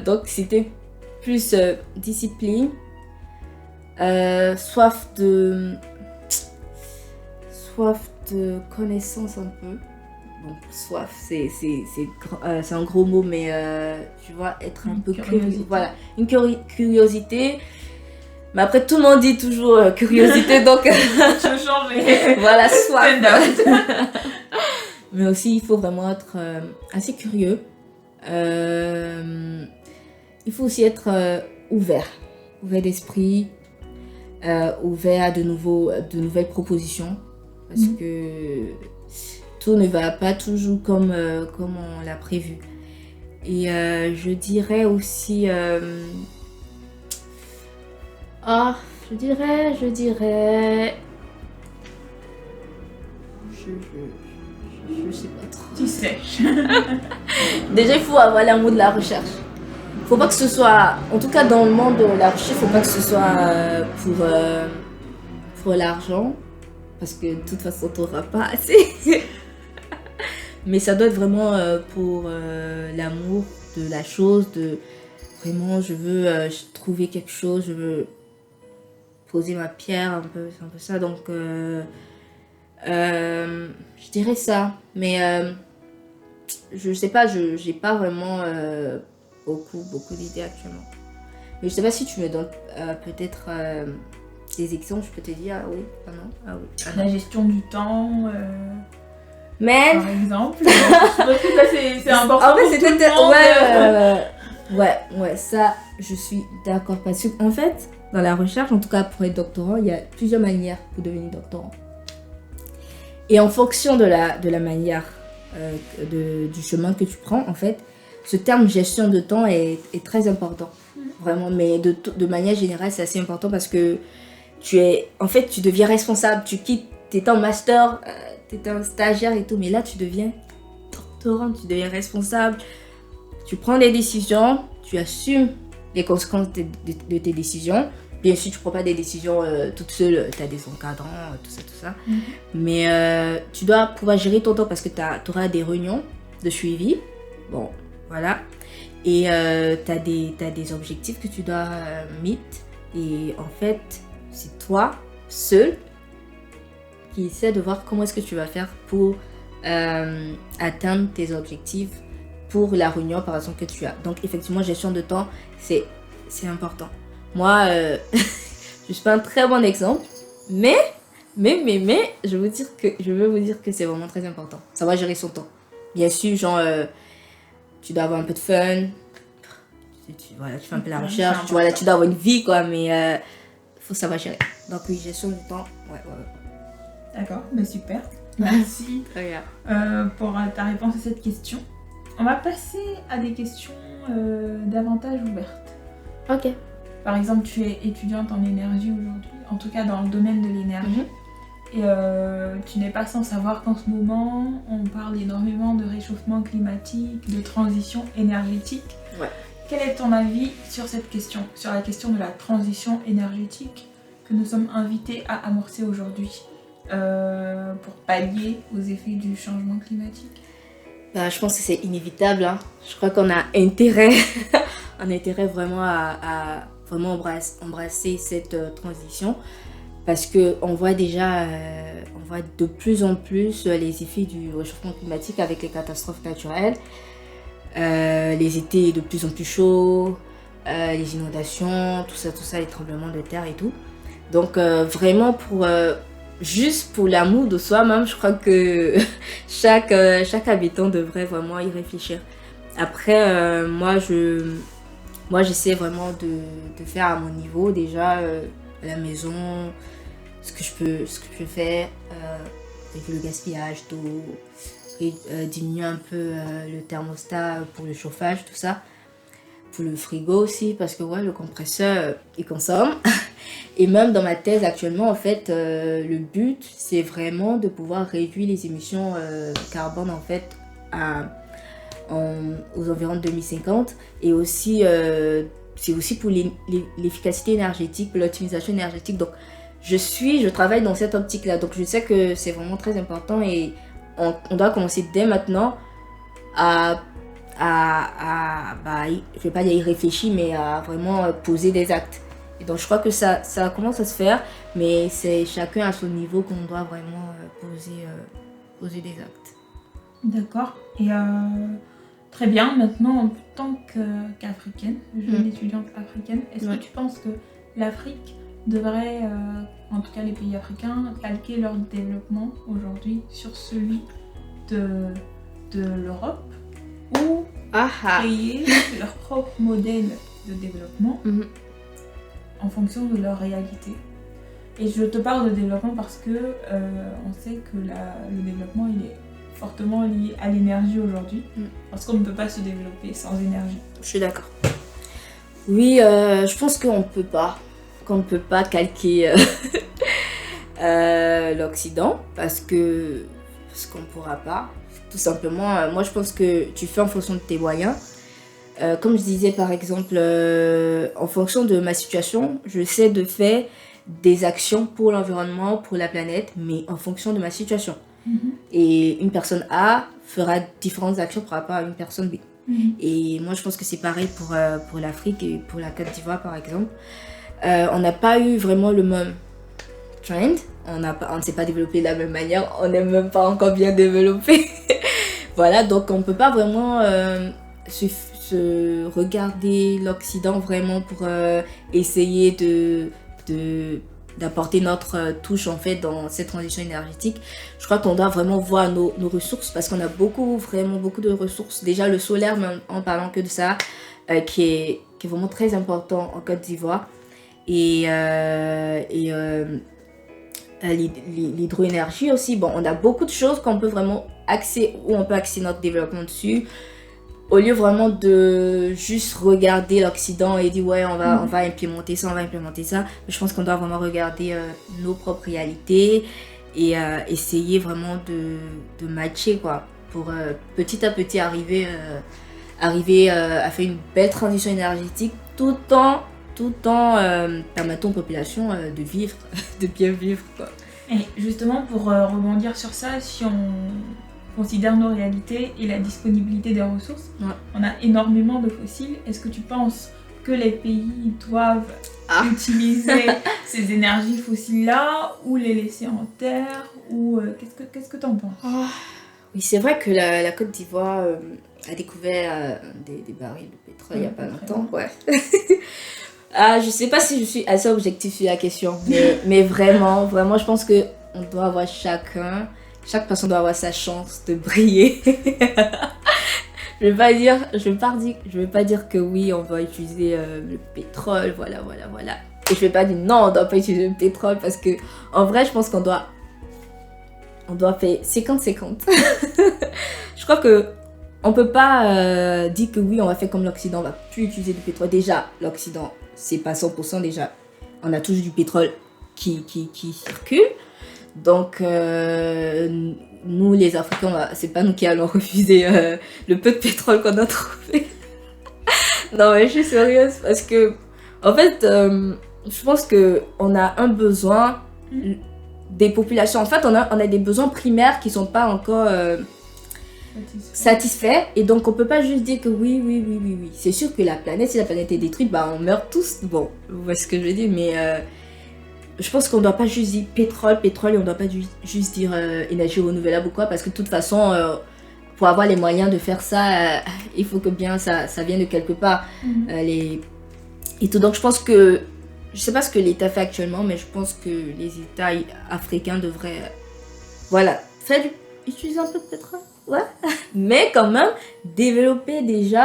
donc c'était plus discipline, soif de connaissance un peu. Bon, soif, c'est un gros mot, mais tu vois, être un peu curieux. Voilà, une curiosité. Mais après, tout le monde dit toujours curiosité, donc... Je veux changer. Voilà, soif. Mais aussi, il faut vraiment être assez curieux. Il faut aussi être ouvert d'esprit, ouvert à de nouvelles propositions. Parce que tout ne va pas toujours comme on l'a prévu. Et je dirais aussi... je dirais... Je sais pas trop. Tu sais. Déjà, il faut avoir l'amour de la recherche. Faut pas que ce soit... En tout cas, dans le monde de la recherche, faut pas que ce soit pour l'argent. Parce que de toute façon, tu n'auras pas assez. Mais ça doit être vraiment pour l'amour de la chose, de vraiment je veux trouver quelque chose, je veux poser ma pierre, c'est un peu ça. Donc je dirais ça. Mais je sais pas, j'ai pas vraiment beaucoup d'idées actuellement. Mais je sais pas si tu me donnes peut-être des exemples, je peux te dire ah oui, ah non, ah oui. Ah non. La gestion du temps. Mais par exemple, je pense que ça c'est important. En fait, pour c'était tout le monde. ouais, ça, je suis d'accord parce qu'en fait, dans la recherche, en tout cas pour être doctorant, il y a plusieurs manières pour devenir doctorant. Et en fonction de la manière du chemin que tu prends, en fait, ce terme gestion de temps est très important, vraiment. Mais de manière générale, c'est assez important parce que tu deviens responsable, tu quittes, tu étais en master. T'étais un stagiaire et tout, mais là tu deviens doctorant, tu deviens responsable, tu prends des décisions, tu assumes les conséquences de tes décisions. Bien sûr, tu ne prends pas des décisions toute seule, tu as des encadrants, tout ça. Mais tu dois pouvoir gérer ton temps parce que tu auras des réunions de suivi. Bon, voilà. Et tu as des objectifs que tu dois mettre. Et en fait, c'est toi seul qui essaie de voir comment est-ce que tu vas faire pour atteindre tes objectifs pour la réunion par exemple que tu as. Donc effectivement, gestion de temps, c'est important. Moi, je suis pas un très bon exemple, mais je veux vous dire que c'est vraiment très important. Savoir gérer son temps. Bien sûr, genre, tu dois avoir un peu de fun, tu fais un peu la recherche, tu dois avoir une vie quoi, mais faut savoir gérer. Donc oui, gestion du temps, ouais. D'accord, bah super. Merci pour ta réponse à cette question. On va passer à des questions davantage ouvertes. Ok. Par exemple, tu es étudiante en énergie aujourd'hui, en tout cas dans le domaine de l'énergie. Et tu n'es pas sans savoir qu'en ce moment, on parle énormément de réchauffement climatique, de transition énergétique. Ouais. Quel est ton avis sur cette question, sur la question de la transition énergétique que nous sommes invités à amorcer aujourd'hui pour pallier aux effets du changement climatique? Je pense que c'est inévitable. Hein. Je crois qu'on a intérêt, vraiment à vraiment embrasser cette transition. Parce qu'on voit déjà, de plus en plus les effets du réchauffement climatique avec les catastrophes naturelles. Les étés de plus en plus chauds, les inondations, tout ça, les tremblements de terre et tout. Donc vraiment juste pour l'amour de soi-même, je crois que chaque habitant devrait vraiment y réfléchir. Après, moi j'essaie vraiment de faire à mon niveau déjà à la maison, ce que je peux faire, éviter le gaspillage d'eau, et diminuer un peu le thermostat pour le chauffage, tout ça. Pour le frigo aussi, parce que le compresseur, il consomme. Et même dans ma thèse actuellement, en fait, le but, c'est vraiment de pouvoir réduire les émissions carbone, en fait, aux environs de 2050. Et aussi, c'est aussi pour l'efficacité énergétique, pour l'optimisation énergétique. Donc, je travaille dans cette optique-là. Donc, je sais que c'est vraiment très important et on doit commencer dès maintenant à je vais pas dire y réfléchir, mais à vraiment poser des actes. Et donc, je crois que ça commence à se faire, mais c'est chacun à son niveau qu'on doit vraiment poser des actes. D'accord. Et très bien, maintenant, en tant qu'Africaine, jeune étudiante africaine, est-ce que tu penses que l'Afrique devrait, en tout cas les pays africains, calquer leur développement aujourd'hui sur celui de l'Europe ou créer leur propre modèle de développement en fonction de leur réalité? Et je te parle de développement parce que on sait que le développement il est fortement lié à l'énergie aujourd'hui, parce qu'on ne peut pas se développer sans énergie. Je suis d'accord. Oui, je pense qu'on ne peut pas calquer l'Occident parce qu'on ne pourra pas. Tout simplement, moi je pense que tu fais en fonction de tes moyens. Comme je disais par exemple, en fonction de ma situation, je sais de faire des actions pour l'environnement, pour la planète, mais en fonction de ma situation. Et une personne A fera différentes actions par rapport à une personne B. Et moi je pense que c'est pareil pour l'Afrique et pour la Côte d'Ivoire par exemple. On n'a pas eu vraiment le même trend, on ne s'est pas développé de la même manière, on n'est même pas encore bien développé. Voilà, donc on ne peut pas vraiment se regarder l'Occident vraiment pour essayer d'apporter notre touche en fait dans cette transition énergétique. Je crois qu'on doit vraiment voir nos ressources parce qu'on a vraiment beaucoup de ressources. Déjà le solaire, même en parlant que de ça, qui est vraiment très important en Côte d'Ivoire. Et l'hydroénergie aussi. Bon, on a beaucoup de choses qu'on peut vraiment axer, où on peut axer notre développement dessus. Au lieu vraiment de juste regarder l'Occident et dire ouais on va implémenter ça, mais je pense qu'on doit vraiment regarder nos propres réalités et essayer vraiment de matcher quoi, pour petit à petit arriver à faire une belle transition énergétique tout en permettant aux populations de vivre, de bien vivre quoi. Et justement pour rebondir sur ça, si on considère nos réalités et la disponibilité des ressources, on a énormément de fossiles. Est-ce que tu penses que les pays doivent utiliser ces énergies fossiles-là ou les laisser en terre ou qu'est-ce que tu en penses? Oui, c'est vrai que la Côte d'Ivoire a découvert des barils de pétrole il n'y a pas longtemps. Ouais. Je sais pas si je suis assez objective sur la question, mais vraiment, je pense que on doit avoir chaque personne doit avoir sa chance de briller. Je vais pas dire que oui, on va utiliser le pétrole, voilà. Et je vais pas dire non, on doit pas utiliser le pétrole parce que en vrai, je pense qu'on doit faire 50-50. Je crois que on peut pas dire que oui, on va faire comme l'Occident, on va plus utiliser du pétrole. Déjà, l'Occident, c'est pas 100% déjà. On a toujours du pétrole qui circule. Donc, nous les Africains, c'est pas nous qui allons refuser le peu de pétrole qu'on a trouvé. Non, mais je suis sérieuse parce que, en fait, je pense qu'on a un besoin des populations. En fait, on a des besoins primaires qui sont pas encore satisfaits. Et donc, on peut pas juste dire que oui. C'est sûr que si la planète est détruite, on meurt tous. Bon, vous voyez ce que je veux dire, mais je pense qu'on ne doit pas juste dire pétrole et on ne doit pas juste dire énergie renouvelable ou quoi, parce que de toute façon, pour avoir les moyens de faire ça, il faut que bien ça vienne de quelque part. Et tout. Donc je pense que, je sais pas ce que l'État fait actuellement, mais je pense que les États africains devraient, utiliser un peu de pétrole, mais quand même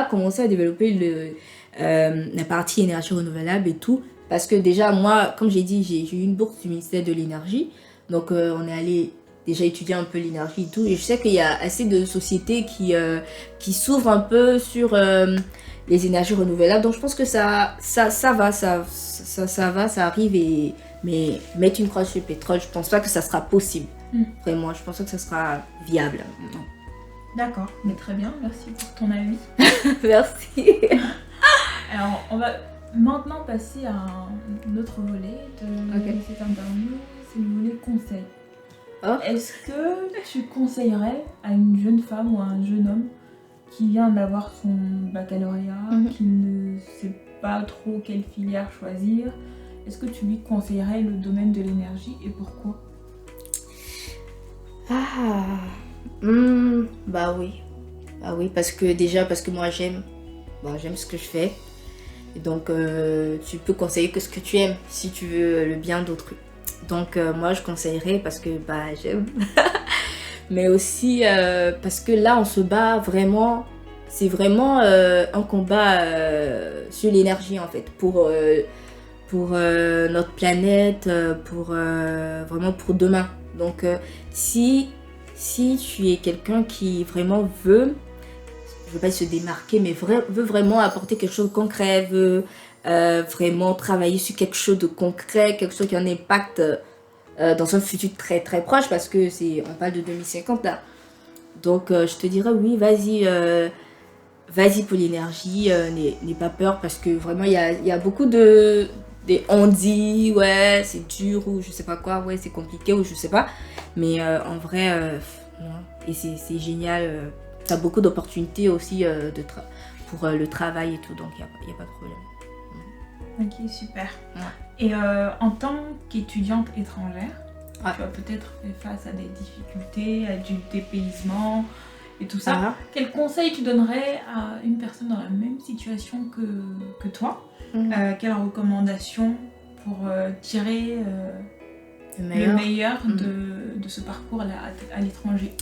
commencer à développer la partie énergie renouvelable et tout. Parce que déjà, moi, comme j'ai dit, j'ai eu une bourse du ministère de l'énergie. Donc, on est allé déjà étudier un peu l'énergie et tout. Et je sais qu'il y a assez de sociétés qui s'ouvrent un peu sur les énergies renouvelables. Donc je pense que ça va, ça arrive. Mais mettre une croix sur le pétrole, je pense pas que ça sera possible. Vraiment, je pense pas que ça sera viable. Non. D'accord, mais très bien, merci pour ton avis. Merci. Alors, on va maintenant passer à un autre volet de cette interview, c'est le volet conseil. Oh. Est-ce que tu conseillerais à une jeune femme ou à un jeune homme qui vient d'avoir son baccalauréat, qui ne sait pas trop quelle filière choisir, est-ce que tu lui conseillerais le domaine de l'énergie et pourquoi? Bah oui, parce que moi j'aime ce que je fais. Et donc tu peux conseiller que ce que tu aimes si tu veux le bien d'autrui. Donc moi je conseillerais parce que j'aime. Mais aussi parce que là on se bat vraiment, c'est vraiment un combat sur l'énergie en fait, pour notre planète, vraiment pour demain. Donc si tu es quelqu'un qui vraiment veut, je veux pas se démarquer, mais veut vraiment apporter quelque chose de concret, veut vraiment travailler sur quelque chose de concret, quelque chose qui a un impact dans un futur très très proche, parce que on parle de 2050 là. Donc je te dirais oui, vas-y pour l'énergie, n'aie pas peur, parce que vraiment il y a beaucoup on dit ouais c'est dur ou je sais pas quoi, ouais c'est compliqué ou je sais pas, mais en vrai non. Et c'est génial, t'as beaucoup d'opportunités aussi pour le travail et tout, donc il y a pas de problème. Ok, super. Ouais. Et en tant qu'étudiante étrangère, Ouais. tu as peut-être fait face à des difficultés, à du dépaysement et tout ça. Quel conseil tu donnerais à une personne dans la même situation que toi? Quelle recommandation pour tirer le meilleur de ce parcours à l'étranger?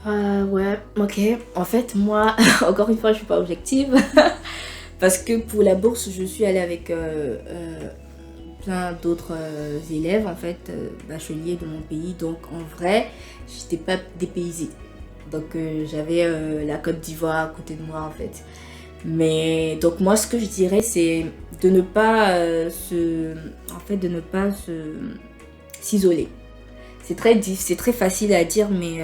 Ouais, ok. En fait, moi, encore une fois, je suis pas objective. Parce que pour la bourse, je suis allée avec plein d'autres élèves, en fait, bacheliers de mon pays. Donc, en vrai, j'étais pas dépaysée. Donc, j'avais la Côte d'Ivoire à côté de moi, en fait. Mais, donc, moi, ce que je dirais, c'est de ne pas s'isoler. C'est très facile à dire, mais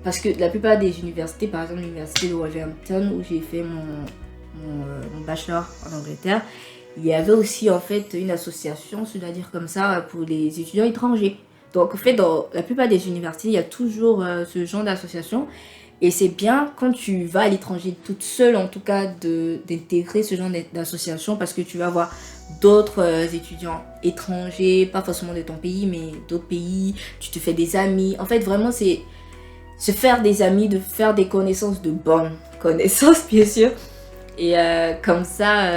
parce que la plupart des universités, par exemple l'université de Wolverhampton où j'ai fait mon bachelor en Angleterre, il y avait aussi en fait une association, je dois dire comme ça, pour les étudiants étrangers. Donc en fait dans la plupart des universités, il y a toujours ce genre d'association. Et c'est bien quand tu vas à l'étranger toute seule, en tout cas, d'intégrer ce genre d'association, parce que tu vas voir d'autres étudiants étrangers, pas forcément de ton pays, mais d'autres pays. Tu te fais des amis. En fait, vraiment, c'est se faire des amis, de faire des connaissances, de bonnes connaissances, bien sûr. Et comme ça,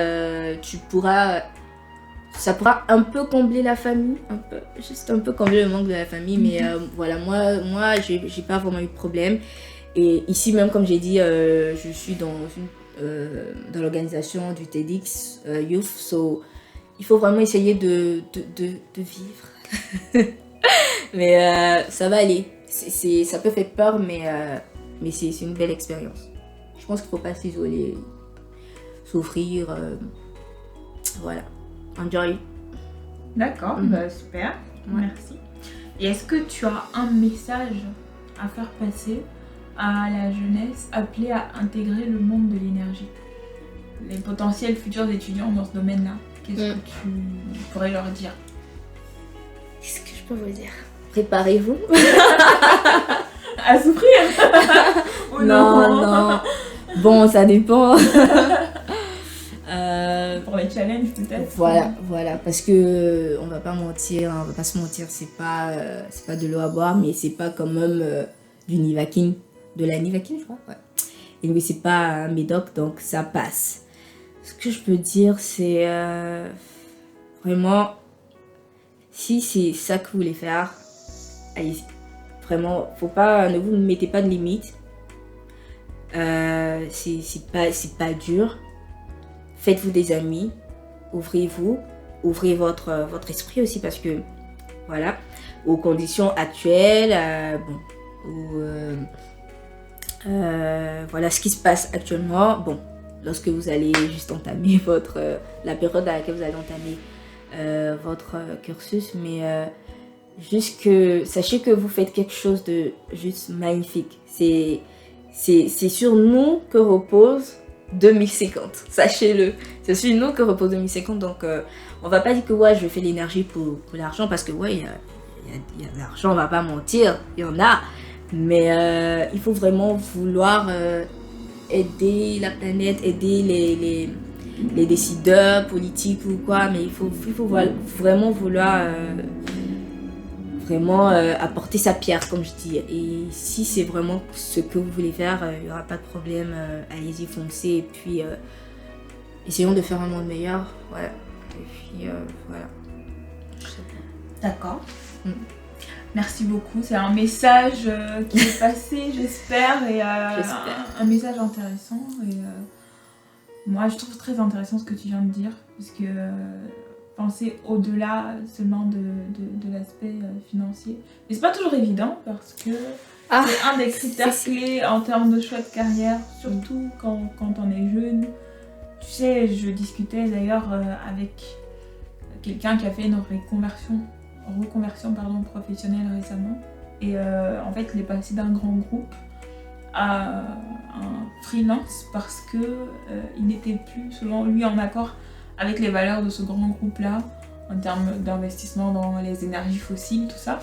ça pourra un peu combler la famille, juste un peu combler le manque de la famille. Mais voilà, moi j'ai pas vraiment eu de problème. Et ici même, comme j'ai dit, je suis dans l'organisation du TEDx Youth, so il faut vraiment essayer de vivre. Mais ça va aller. Ça peut faire peur, mais c'est une belle expérience. Je pense qu'il ne faut pas s'isoler, souffrir. Voilà, enjoy. D'accord, super, merci. Et est-ce que tu as un message à faire passer à la jeunesse appelée à intégrer le monde de l'énergie? Les potentiels futurs étudiants dans ce domaine-là, qu'est-ce que tu pourrais leur dire? Qu'est-ce que je peux vous dire? Préparez-vous. À souffrir. Ou non. Bon, ça dépend. Pour les challenges peut-être. Voilà, parce que on va pas se mentir, c'est pas de l'eau à boire, mais c'est pas quand même du Nivaquine. De la Nivaquine, je crois. Ouais. Et oui, c'est pas un médoc, donc ça passe. Ce que je peux dire, c'est vraiment, si c'est ça que vous voulez faire, allez-y. Vraiment, ne vous mettez pas de limites. C'est pas dur. Faites-vous des amis. Ouvrez-vous. Ouvrez votre esprit aussi, parce que, voilà, aux conditions actuelles, Voilà ce qui se passe actuellement. Bon, lorsque vous allez juste entamer la période à laquelle vous allez entamer votre cursus, mais juste que sachez que vous faites quelque chose de juste magnifique. C'est sur nous que repose 2050, sachez-le. C'est sur nous que repose 2050, donc on va pas dire que ouais, je fais l'énergie pour l'argent, parce que ouais, il y a de l'argent, on va pas mentir, il y en a, mais il faut vraiment vouloir aider la planète, aider les décideurs politiques ou quoi, mais il faut vraiment vouloir apporter sa pierre, comme je dis. Et si c'est vraiment ce que vous voulez faire, il n'y aura pas de problème, allez-y, foncez, et puis essayons de faire un monde meilleur, voilà. Et puis voilà. D'accord. Merci beaucoup. C'est un message qui est passé, j'espère, et un message intéressant. Et moi, je trouve très intéressant ce que tu viens de dire, parce que penser au-delà seulement de l'aspect financier. Mais c'est pas toujours évident, parce que c'est un des critères clés en termes de choix de carrière, surtout quand on est jeune. Tu sais, je discutais d'ailleurs avec quelqu'un qui a fait une reconversion professionnelle récemment. Et en fait, il est passé d'un grand groupe à un freelance parce que il n'était plus, selon lui, en accord avec les valeurs de ce grand groupe-là, en termes d'investissement dans les énergies fossiles, tout ça.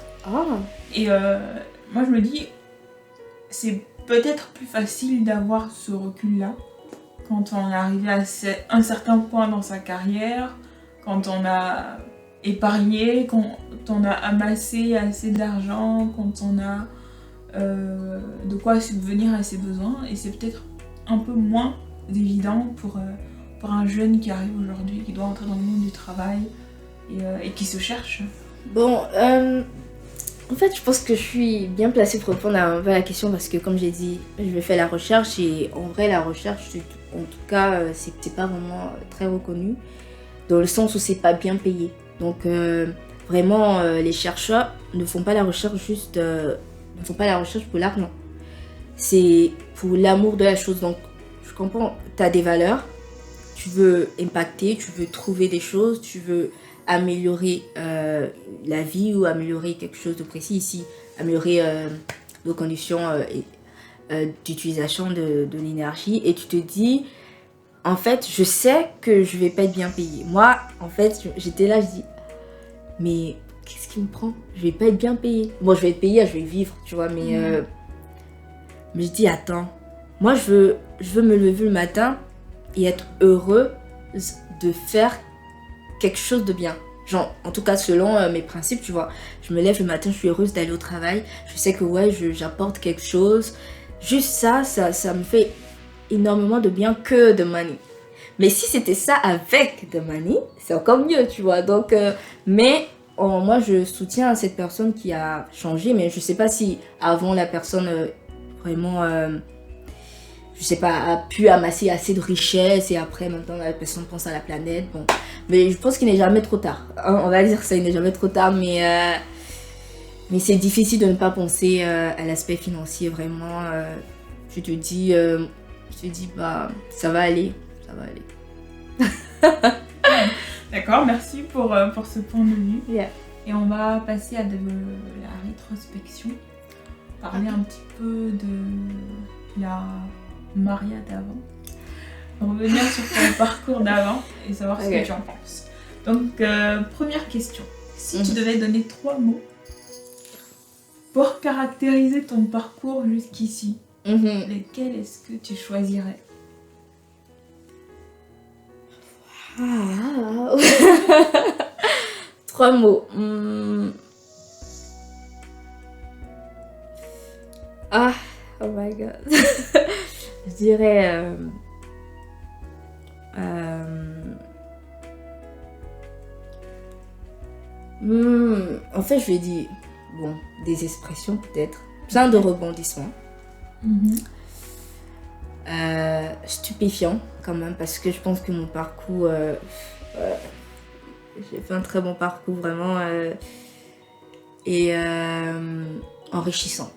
Et moi, je me dis, c'est peut-être plus facile d'avoir ce recul-là quand on est arrivé à un certain point dans sa carrière, quand on a épargné, quand on a amassé assez d'argent, quand on a de quoi subvenir à ses besoins. Et c'est peut-être un peu moins évident pour un jeune qui arrive aujourd'hui, qui doit entrer dans le monde du travail et qui se cherche. Bon, en fait, je pense que je suis bien placée pour répondre à la question, parce que comme j'ai dit, je vais faire la recherche, et en vrai, la recherche, en tout cas, c'est pas vraiment très reconnu, dans le sens où c'est pas bien payé. Donc vraiment, les chercheurs ne font pas la recherche pour l'argent. C'est pour l'amour de la chose. Donc je comprends, tu as des valeurs, tu veux impacter, tu veux trouver des choses, tu veux améliorer la vie ou améliorer quelque chose de précis ici, améliorer nos conditions d'utilisation de l'énergie, et tu te dis, en fait, je sais que je vais pas être bien payée. Moi, en fait, j'étais là, je dis, mais qu'est-ce qui me prend? Je vais pas être bien payée. Bon, je vais être payée, je vais vivre, tu vois, mais je dis, attends, moi, je veux me lever le matin et être heureuse de faire quelque chose de bien. Genre, en tout cas, selon mes principes, tu vois. Je me lève le matin, je suis heureuse d'aller au travail. Je sais que, ouais, j'apporte quelque chose. Juste ça me fait énormément de bien que de money. Mais si c'était ça avec de money, c'est encore mieux, tu vois. Donc, mais moi, je soutiens cette personne qui a changé, mais je sais pas si avant la personne vraiment, je sais pas, a pu amasser assez de richesses, et après, maintenant, la personne pense à la planète. Bon, mais je pense qu'il n'est jamais trop tard. On va dire ça, il n'est jamais trop tard, mais c'est difficile de ne pas penser à l'aspect financier, vraiment. Tu te dis, bah, ça va aller. D'accord, merci pour ce point de vue. Yeah. Et on va passer à de la rétrospection. Parler un petit peu de la Maria d'avant. Revenir sur ton parcours d'avant et savoir ce que tu en penses. Donc, première question. Si tu devais donner 3 mots pour caractériser ton parcours jusqu'ici, lesquels est-ce que tu choisirais? Wow. 3 mots. Oh my god. Je dirais en fait, je vais dire des expressions peut-être, plein de rebondissements. Stupéfiant quand même, parce que je pense que mon parcours, j'ai fait un très bon parcours vraiment, et enrichissant.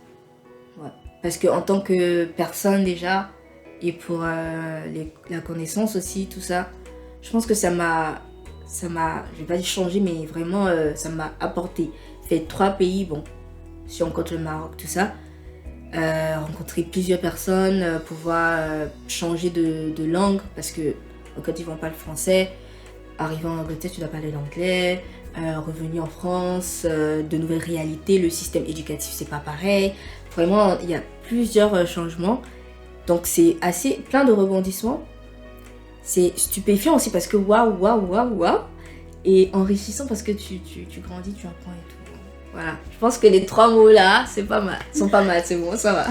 Ouais. Parce qu'en tant que personne déjà, et pour la connaissance aussi, tout ça, je pense que ça m'a, je vais pas dire changé, mais vraiment, ça m'a apporté. Fait 3 pays, bon, si on compte le Maroc, tout ça, rencontrer plusieurs personnes, pouvoir changer de langue, parce que en Côte d'Ivoire on parle français, arrivant en Angleterre tu dois parler l'anglais, revenu en France, de nouvelles réalités, le système éducatif c'est pas pareil, vraiment il y a plusieurs changements, donc c'est assez plein de rebondissements, c'est stupéfiant aussi parce que waouh, et enrichissant parce que tu grandis, tu apprends et tout. Voilà, je pense que les 3 mots là, c'est pas mal, sont pas mal, c'est bon, ça va.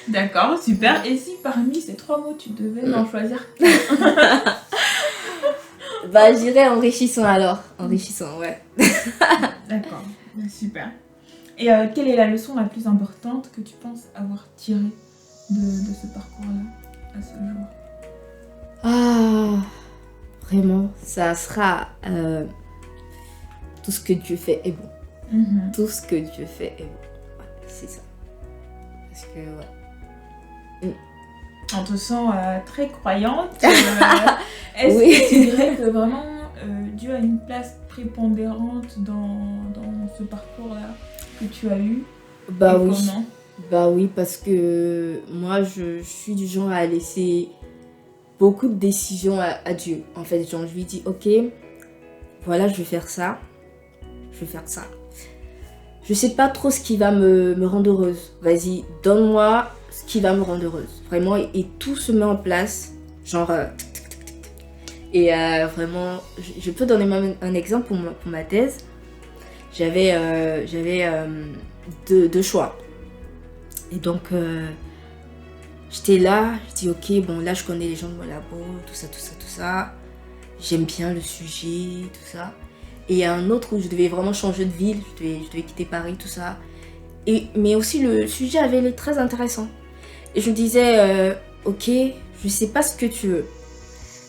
D'accord, super. Et si parmi ces 3 mots, tu devais en choisir qu'un? Bah, je dirais enrichissant alors. Enrichissant, ouais. D'accord, super. Et quelle est la leçon la plus importante que tu penses avoir tirée de ce parcours-là, à ce jour? Ah, vraiment, ça sera tout ce que Dieu fait est bon. Tout ce que Dieu fait est bon. Ouais, c'est ça. Parce que, ouais. On te sent très croyante. Est-ce Oui. que tu dirais que vraiment Dieu a une place prépondérante dans ce parcours-là que tu as eu? Bah oui. Comment? Bah oui, parce que moi, je suis du genre à laisser beaucoup de décisions à Dieu. En fait, genre, je lui dis, ok, voilà, je vais faire ça. Je vais faire ça. Je sais pas trop ce qui va me rendre heureuse. Vas-y, donne-moi ce qui va me rendre heureuse. Vraiment, et tout se met en place. Genre, et vraiment, je peux donner même un exemple pour ma thèse. J'avais 2 choix. Et donc, j'étais là, je dis ok, bon là je connais les gens de mon labo, tout ça. J'aime bien le sujet, tout ça. Et il y a un autre où je devais vraiment changer de ville, je devais quitter Paris, tout ça. Mais aussi le sujet avait l'air très intéressant. Et je me disais, ok, je sais pas ce que tu veux.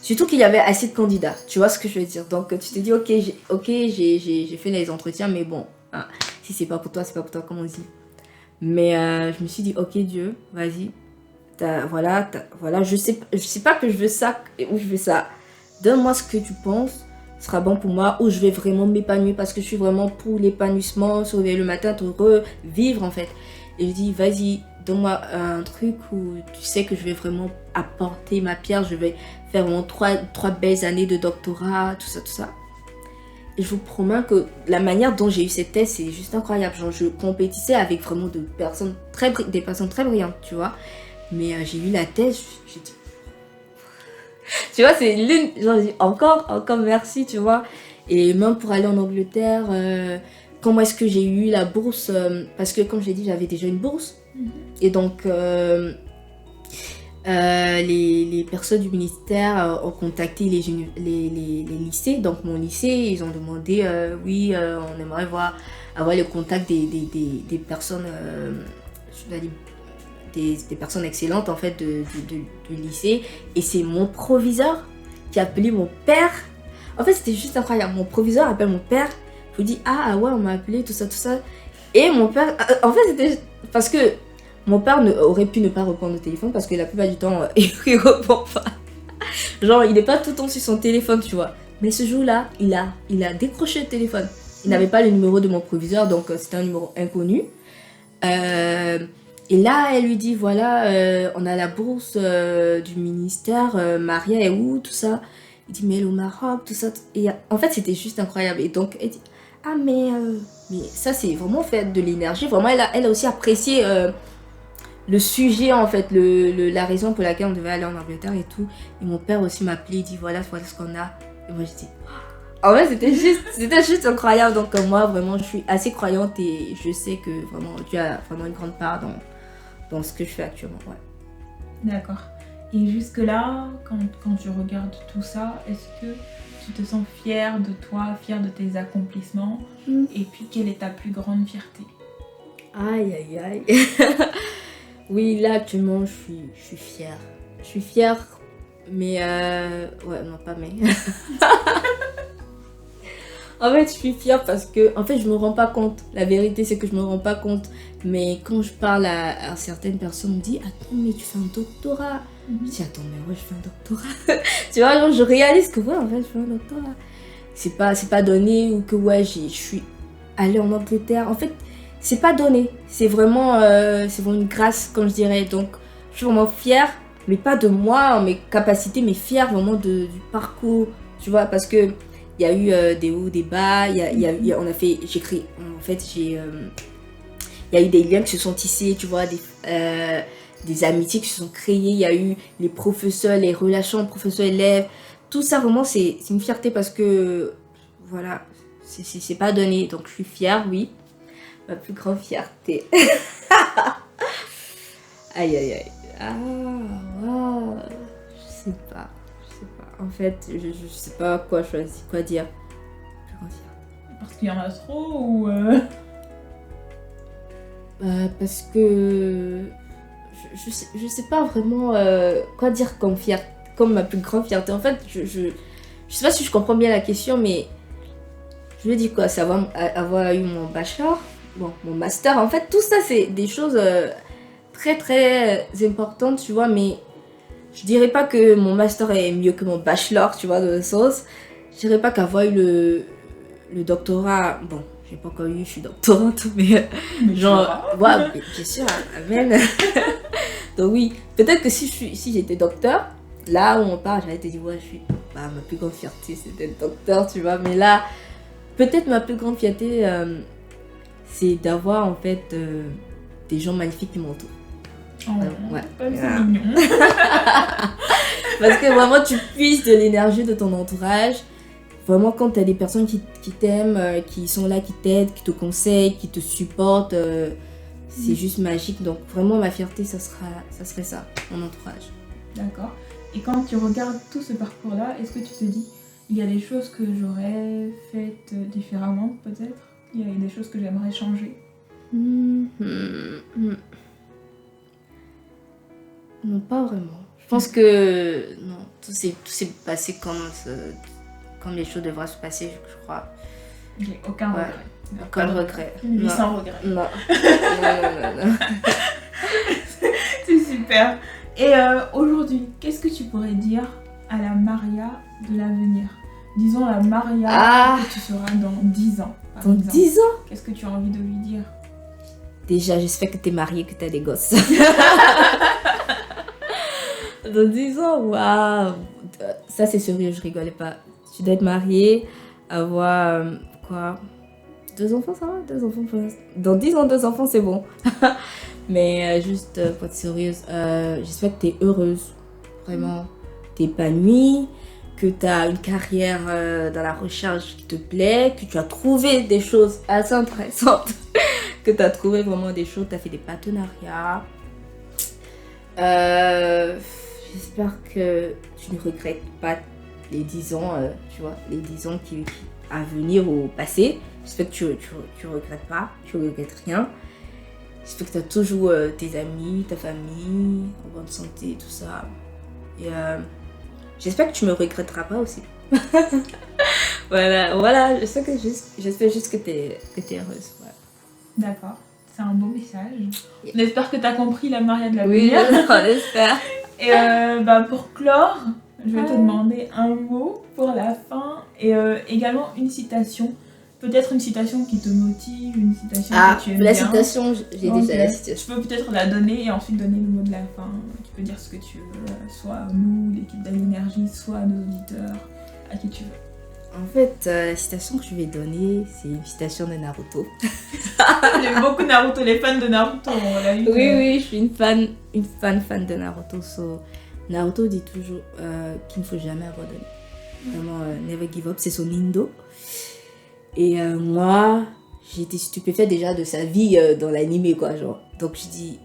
Surtout qu'il y avait assez de candidats, tu vois ce que je veux dire. Donc tu te dis, ok, j'ai fait les entretiens, mais bon, hein, si c'est pas pour toi, c'est pas pour toi, comme on dit. Mais je me suis dit, ok Dieu, vas-y, voilà, je sais pas que je veux ça, ou je veux ça. Donne-moi ce que tu penses, ce sera bon pour moi, où je vais vraiment m'épanouir, parce que je suis vraiment pour l'épanouissement, se réveiller le matin, te revivre en fait. Et je dis, vas-y, donne-moi un truc où tu sais que je vais vraiment apporter ma pierre, je vais faire vraiment 3 belles années de doctorat, tout ça. Et je vous promets que la manière dont j'ai eu cette thèse, c'est juste incroyable. Genre, je compétissais avec vraiment des personnes très brillantes, tu vois. Mais j'ai eu la thèse, j'ai dit... Tu vois, c'est l'une... Genre, j'ai dit encore merci, tu vois. Et même pour aller en Angleterre, comment est-ce que j'ai eu la bourse parce que, comme j'ai dit, j'avais déjà une bourse. Et donc... les personnes du ministère ont contacté les lycées. Donc mon lycée, ils ont demandé, oui, on aimerait avoir le contact des personnes, des personnes excellentes en fait du lycée. Et c'est mon proviseur qui a appelé mon père. En fait, c'était juste incroyable. Mon proviseur appelle mon père. Je lui dis, ah ouais, on m'a appelé, tout ça. Et mon père, en fait, c'était parce que mon père aurait pu ne pas répondre au téléphone parce que la plupart du temps, il répond pas. Genre, il n'est pas tout le temps sur son téléphone, tu vois. Mais ce jour-là, il a décroché le téléphone. Il n'avait pas le numéro de mon proviseur, donc c'était un numéro inconnu. Et là, elle lui dit, voilà, on a la bourse du ministère, Maria est où, tout ça. Il dit, mais elle est au Maroc, tout ça. Et en fait, c'était juste incroyable. Et donc, elle dit, ah, mais ça, c'est vraiment fait de l'énergie. Vraiment, elle a aussi apprécié... le sujet en fait, la raison pour laquelle on devait aller en Angleterre et tout. Et mon père aussi m'a appelé, il dit voilà ce qu'on a. Et moi je dis, en vrai c'était juste incroyable. Donc moi vraiment je suis assez croyante et je sais que vraiment Dieu a vraiment une grande part dans ce que je fais actuellement. Ouais. D'accord. Et jusque là, quand tu regardes tout ça, est-ce que tu te sens fière de toi, fière de tes accomplissements? Et puis quelle est ta plus grande fierté? Aïe. Oui, là actuellement je suis fière. Je suis fière, mais ouais, non pas mais. En fait, je suis fière parce que, en fait, je me rends pas compte. La vérité, c'est que je me rends pas compte. Mais quand je parle à certaines personnes, on me dit, attends, mais tu fais un doctorat. Je dis, attends, mais ouais, je fais un doctorat. Tu vois, genre, je réalise que, ouais, en fait, je fais un doctorat. C'est pas donné ou que, ouais, je suis allée en Angleterre. En fait, c'est pas donné. C'est vraiment une grâce, comme je dirais. Donc, je suis vraiment fière, mais pas de moi, mes capacités, mais fière vraiment du parcours. Tu vois, parce que il y a eu des hauts, des bas. On a fait, j'écris, en fait, il y a eu des liens qui se sont tissés, tu vois, des amitiés qui se sont créées. Il y a eu les professeurs, les relations professeurs-élèves. Tout ça, vraiment, c'est une fierté parce que, voilà, c'est pas donné. Donc, je suis fière, oui. Ma plus grande fierté. Aïe, aïe, aïe. Ah, wow. Je sais pas. En fait, je sais pas quoi choisir, quoi dire. Plus grande fierté. Parce qu'il y en a trop ou Parce que je sais pas vraiment quoi dire comme ma plus grande fierté. En fait, je sais pas si je comprends bien la question, mais je veux dire quoi, c'est avoir eu mon bachelor, bon, mon master. En fait, tout ça, c'est des choses très très importantes, tu vois, mais je dirais pas que mon master est mieux que mon bachelor, tu vois, dans le sens. Je dirais pas qu'avoir eu le doctorat, bon, j'ai pas encore eu, je suis doctorante, mais genre, ouais, bien sûr, amen. Donc oui, peut-être que si j'étais docteur, là où on parle, j'allais te dire, ouais, ma plus grande fierté, c'est d'être docteur, tu vois, mais là, peut-être ma plus grande fierté, c'est d'avoir en fait des gens magnifiques qui m'entourent. Ouais. C'est mignon. Parce que vraiment, tu puisses de l'énergie de ton entourage. Vraiment, quand tu as des personnes qui t'aiment, qui sont là, qui t'aident, qui te conseillent, qui te supportent, c'est juste magique. Donc vraiment, ma fierté, ça serait ça, mon entourage. D'accord. Et quand tu regardes tout ce parcours-là, est-ce que tu te dis, il y a des choses que j'aurais faites différemment, peut-être? Il y a des choses que j'aimerais changer? Non, pas vraiment. Je pense que non, tout s'est passé comme les choses devraient se passer, je crois. J'ai aucun regret. Aucun regret. Une vie sans regret. Non. Non. C'est super. Et aujourd'hui, qu'est-ce que tu pourrais dire à la Maria de l'avenir? Disons la Maria que tu seras dans 10 ans. Dans 10 ans? Qu'est-ce que tu as envie de lui dire? Déjà, j'espère que t'es mariée, que t'as des gosses. Dans 10 ans, waouh! Ça, c'est sérieux, je rigolais pas. Tu dois être mariée, avoir quoi? 2 enfants, ça va? 2 enfants, dans 10 ans, 2 enfants, c'est bon. Mais juste pour être sérieuse, j'espère que t'es heureuse, vraiment. T'es épanouie, que t'as une carrière dans la recherche qui te plaît, que tu as trouvé des choses assez intéressantes, que t'as trouvé vraiment des choses, t'as fait des partenariats. J'espère que tu ne regrettes pas les 10 ans, tu vois, les 10 ans qui à venir au passé. J'espère que tu regrettes pas, tu regrettes rien. J'espère que tu as toujours tes amis, ta famille, en bonne santé, tout ça. Et j'espère que tu me regretteras pas aussi. voilà, j'espère juste que tu es heureuse. Voilà. D'accord, c'est un beau message. Yeah. On espère que tu as compris la Maria de la Oui, on espère. Et pour clore, je vais te demander un mot pour la fin et également une citation. Peut-être une citation qui te motive, une citation que tu aimes la bien. citation, j'ai déjà la citation. Je peux peut-être la donner et ensuite donner le mot de la fin. Tu peux dire ce que tu veux, soit nous, l'équipe d'Alénergie, soit nos auditeurs, à qui tu veux. En fait, la citation que je vais donner, c'est une citation de Naruto. J'aime beaucoup Naruto, les fans de Naruto, on l'a eu. Oui, je suis une fan de Naruto. So, Naruto dit toujours qu'il ne faut jamais abandonner. Vraiment, never give up, c'est son indo. Et moi, j'ai été stupéfaite déjà de sa vie dans l'animé, quoi, genre. Donc je dis,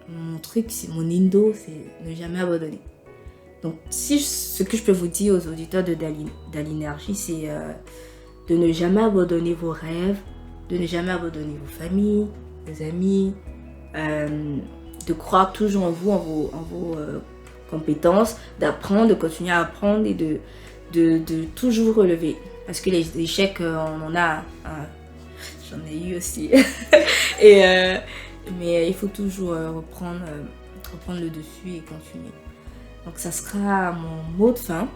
mon truc, c'est mon indo, c'est ne jamais abandonner. Donc ce que je peux vous dire aux auditeurs d'Alénergie, c'est de ne jamais abandonner vos rêves, de ne jamais abandonner vos familles, vos amis, de croire toujours en vous, en vos compétences, d'apprendre, de continuer à apprendre et de toujours relever. parce que les échecs, on en a. Hein. J'en ai eu aussi. Mais il faut toujours reprendre le dessus et continuer. Donc ça sera mon mot de fin.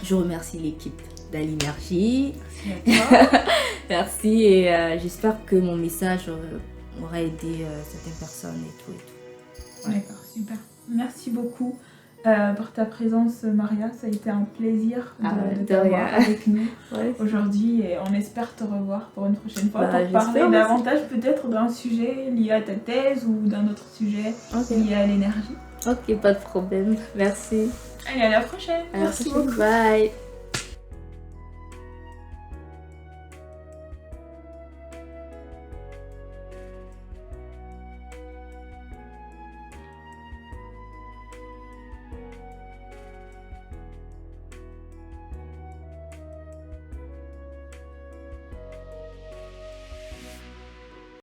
Je remercie l'équipe d'Alinergie. Merci à toi. Merci et j'espère que mon message aura aidé certaines personnes et tout. Ouais. D'accord, super. Merci beaucoup pour ta présence, Maria. Ça a été un plaisir de t'avoir avec nous aujourd'hui et on espère te revoir pour une prochaine fois pour parler davantage peut-être d'un sujet lié à ta thèse ou d'un autre sujet lié à l'énergie. Ok, pas de problème. Merci. Allez, à la prochaine. Merci beaucoup. Bye.